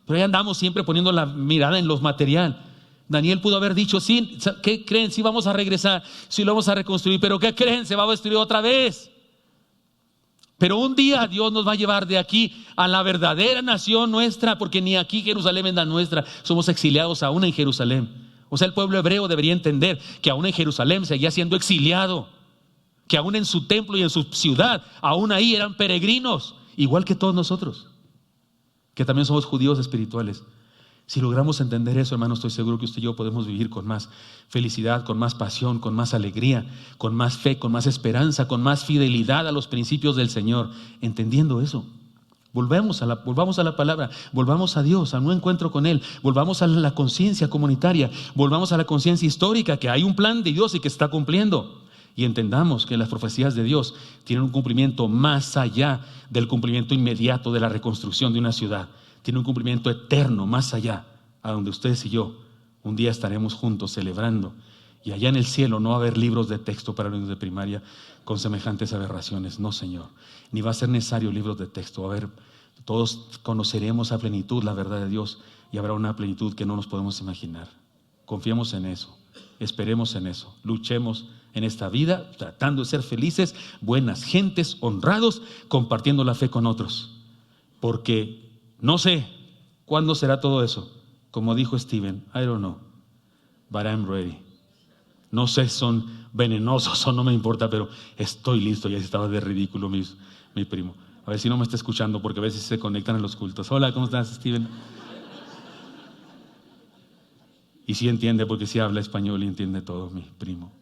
Pero ahí andamos siempre poniendo la mirada en lo material. Daniel pudo haber dicho, sí, ¿qué creen? Sí vamos a regresar, sí lo vamos a reconstruir, pero ¿qué creen? Se va a destruir otra vez. Pero un día Dios nos va a llevar de aquí a la verdadera nación nuestra, porque ni aquí Jerusalén es la nuestra, somos exiliados aún en Jerusalén. O sea, el pueblo hebreo debería entender que aún en Jerusalén seguía siendo exiliado, que aún en su templo y en su ciudad, aún ahí eran peregrinos, igual que todos nosotros, que también somos judíos espirituales. Si logramos entender eso, hermanos, estoy seguro que usted y yo podemos vivir con más felicidad, con más pasión, con más alegría, con más fe, con más esperanza, con más fidelidad a los principios del Señor. Entendiendo eso, volvamos a la palabra, volvamos a Dios, a un encuentro con Él, volvamos a la conciencia comunitaria, volvamos a la conciencia histórica, que hay un plan de Dios y que está cumpliendo. Y entendamos que las profecías de Dios tienen un cumplimiento más allá del cumplimiento inmediato de la reconstrucción de una ciudad. Tiene un cumplimiento eterno más allá, a donde ustedes y yo un día estaremos juntos celebrando. Y allá en el cielo no va a haber libros de texto para los niños de primaria con semejantes aberraciones. No, Señor. Ni va a ser necesario libros de texto. Va a haber, todos conoceremos a plenitud la verdad de Dios y habrá una plenitud que no nos podemos imaginar. Confiemos en eso. Esperemos en eso. Luchemos en esta vida tratando de ser felices, buenas gentes, honrados, compartiendo la fe con otros. Porque no sé cuándo será todo eso. Como dijo Stephen, I don't know, but I'm ready. No sé, son venenosos o no me importa, pero estoy listo. Ya estaba de ridículo mi primo. A ver si no me está escuchando, porque a veces se conectan en los cultos. Hola, ¿cómo estás, Stephen? Y sí entiende, porque sí habla español y entiende todo, mi primo.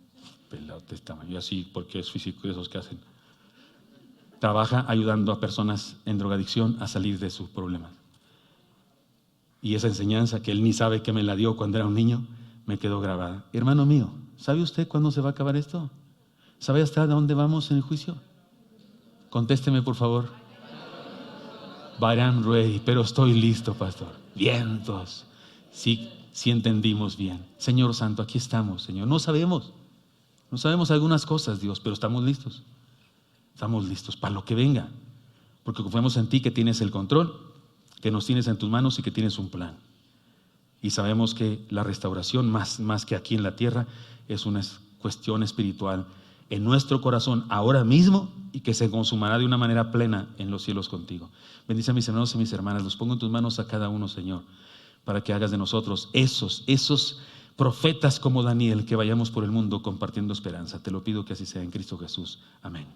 Pelote está y así, porque es físico de esos que hacen. Trabaja ayudando a personas en drogadicción a salir de sus problemas. Y esa enseñanza que él ni sabe que me la dio cuando era un niño, me quedó grabada. Hermano mío, ¿sabe usted cuándo se va a acabar esto? ¿Sabe hasta dónde vamos en el juicio? Contésteme, por favor. But I'm ready, pero estoy listo, pastor. Vientos. Sí entendimos bien. Señor Santo, aquí estamos, Señor. No sabemos algunas cosas, Dios, pero estamos listos. Estamos listos para lo que venga, porque confiamos en ti, que tienes el control, que nos tienes en tus manos y que tienes un plan. Y sabemos que la restauración, más que aquí en la tierra, es una cuestión espiritual en nuestro corazón ahora mismo y que se consumará de una manera plena en los cielos contigo. Bendice a mis hermanos y mis hermanas, los pongo en tus manos a cada uno, Señor, para que hagas de nosotros esos profetas como Daniel, que vayamos por el mundo compartiendo esperanza. Te lo pido que así sea en Cristo Jesús. Amén.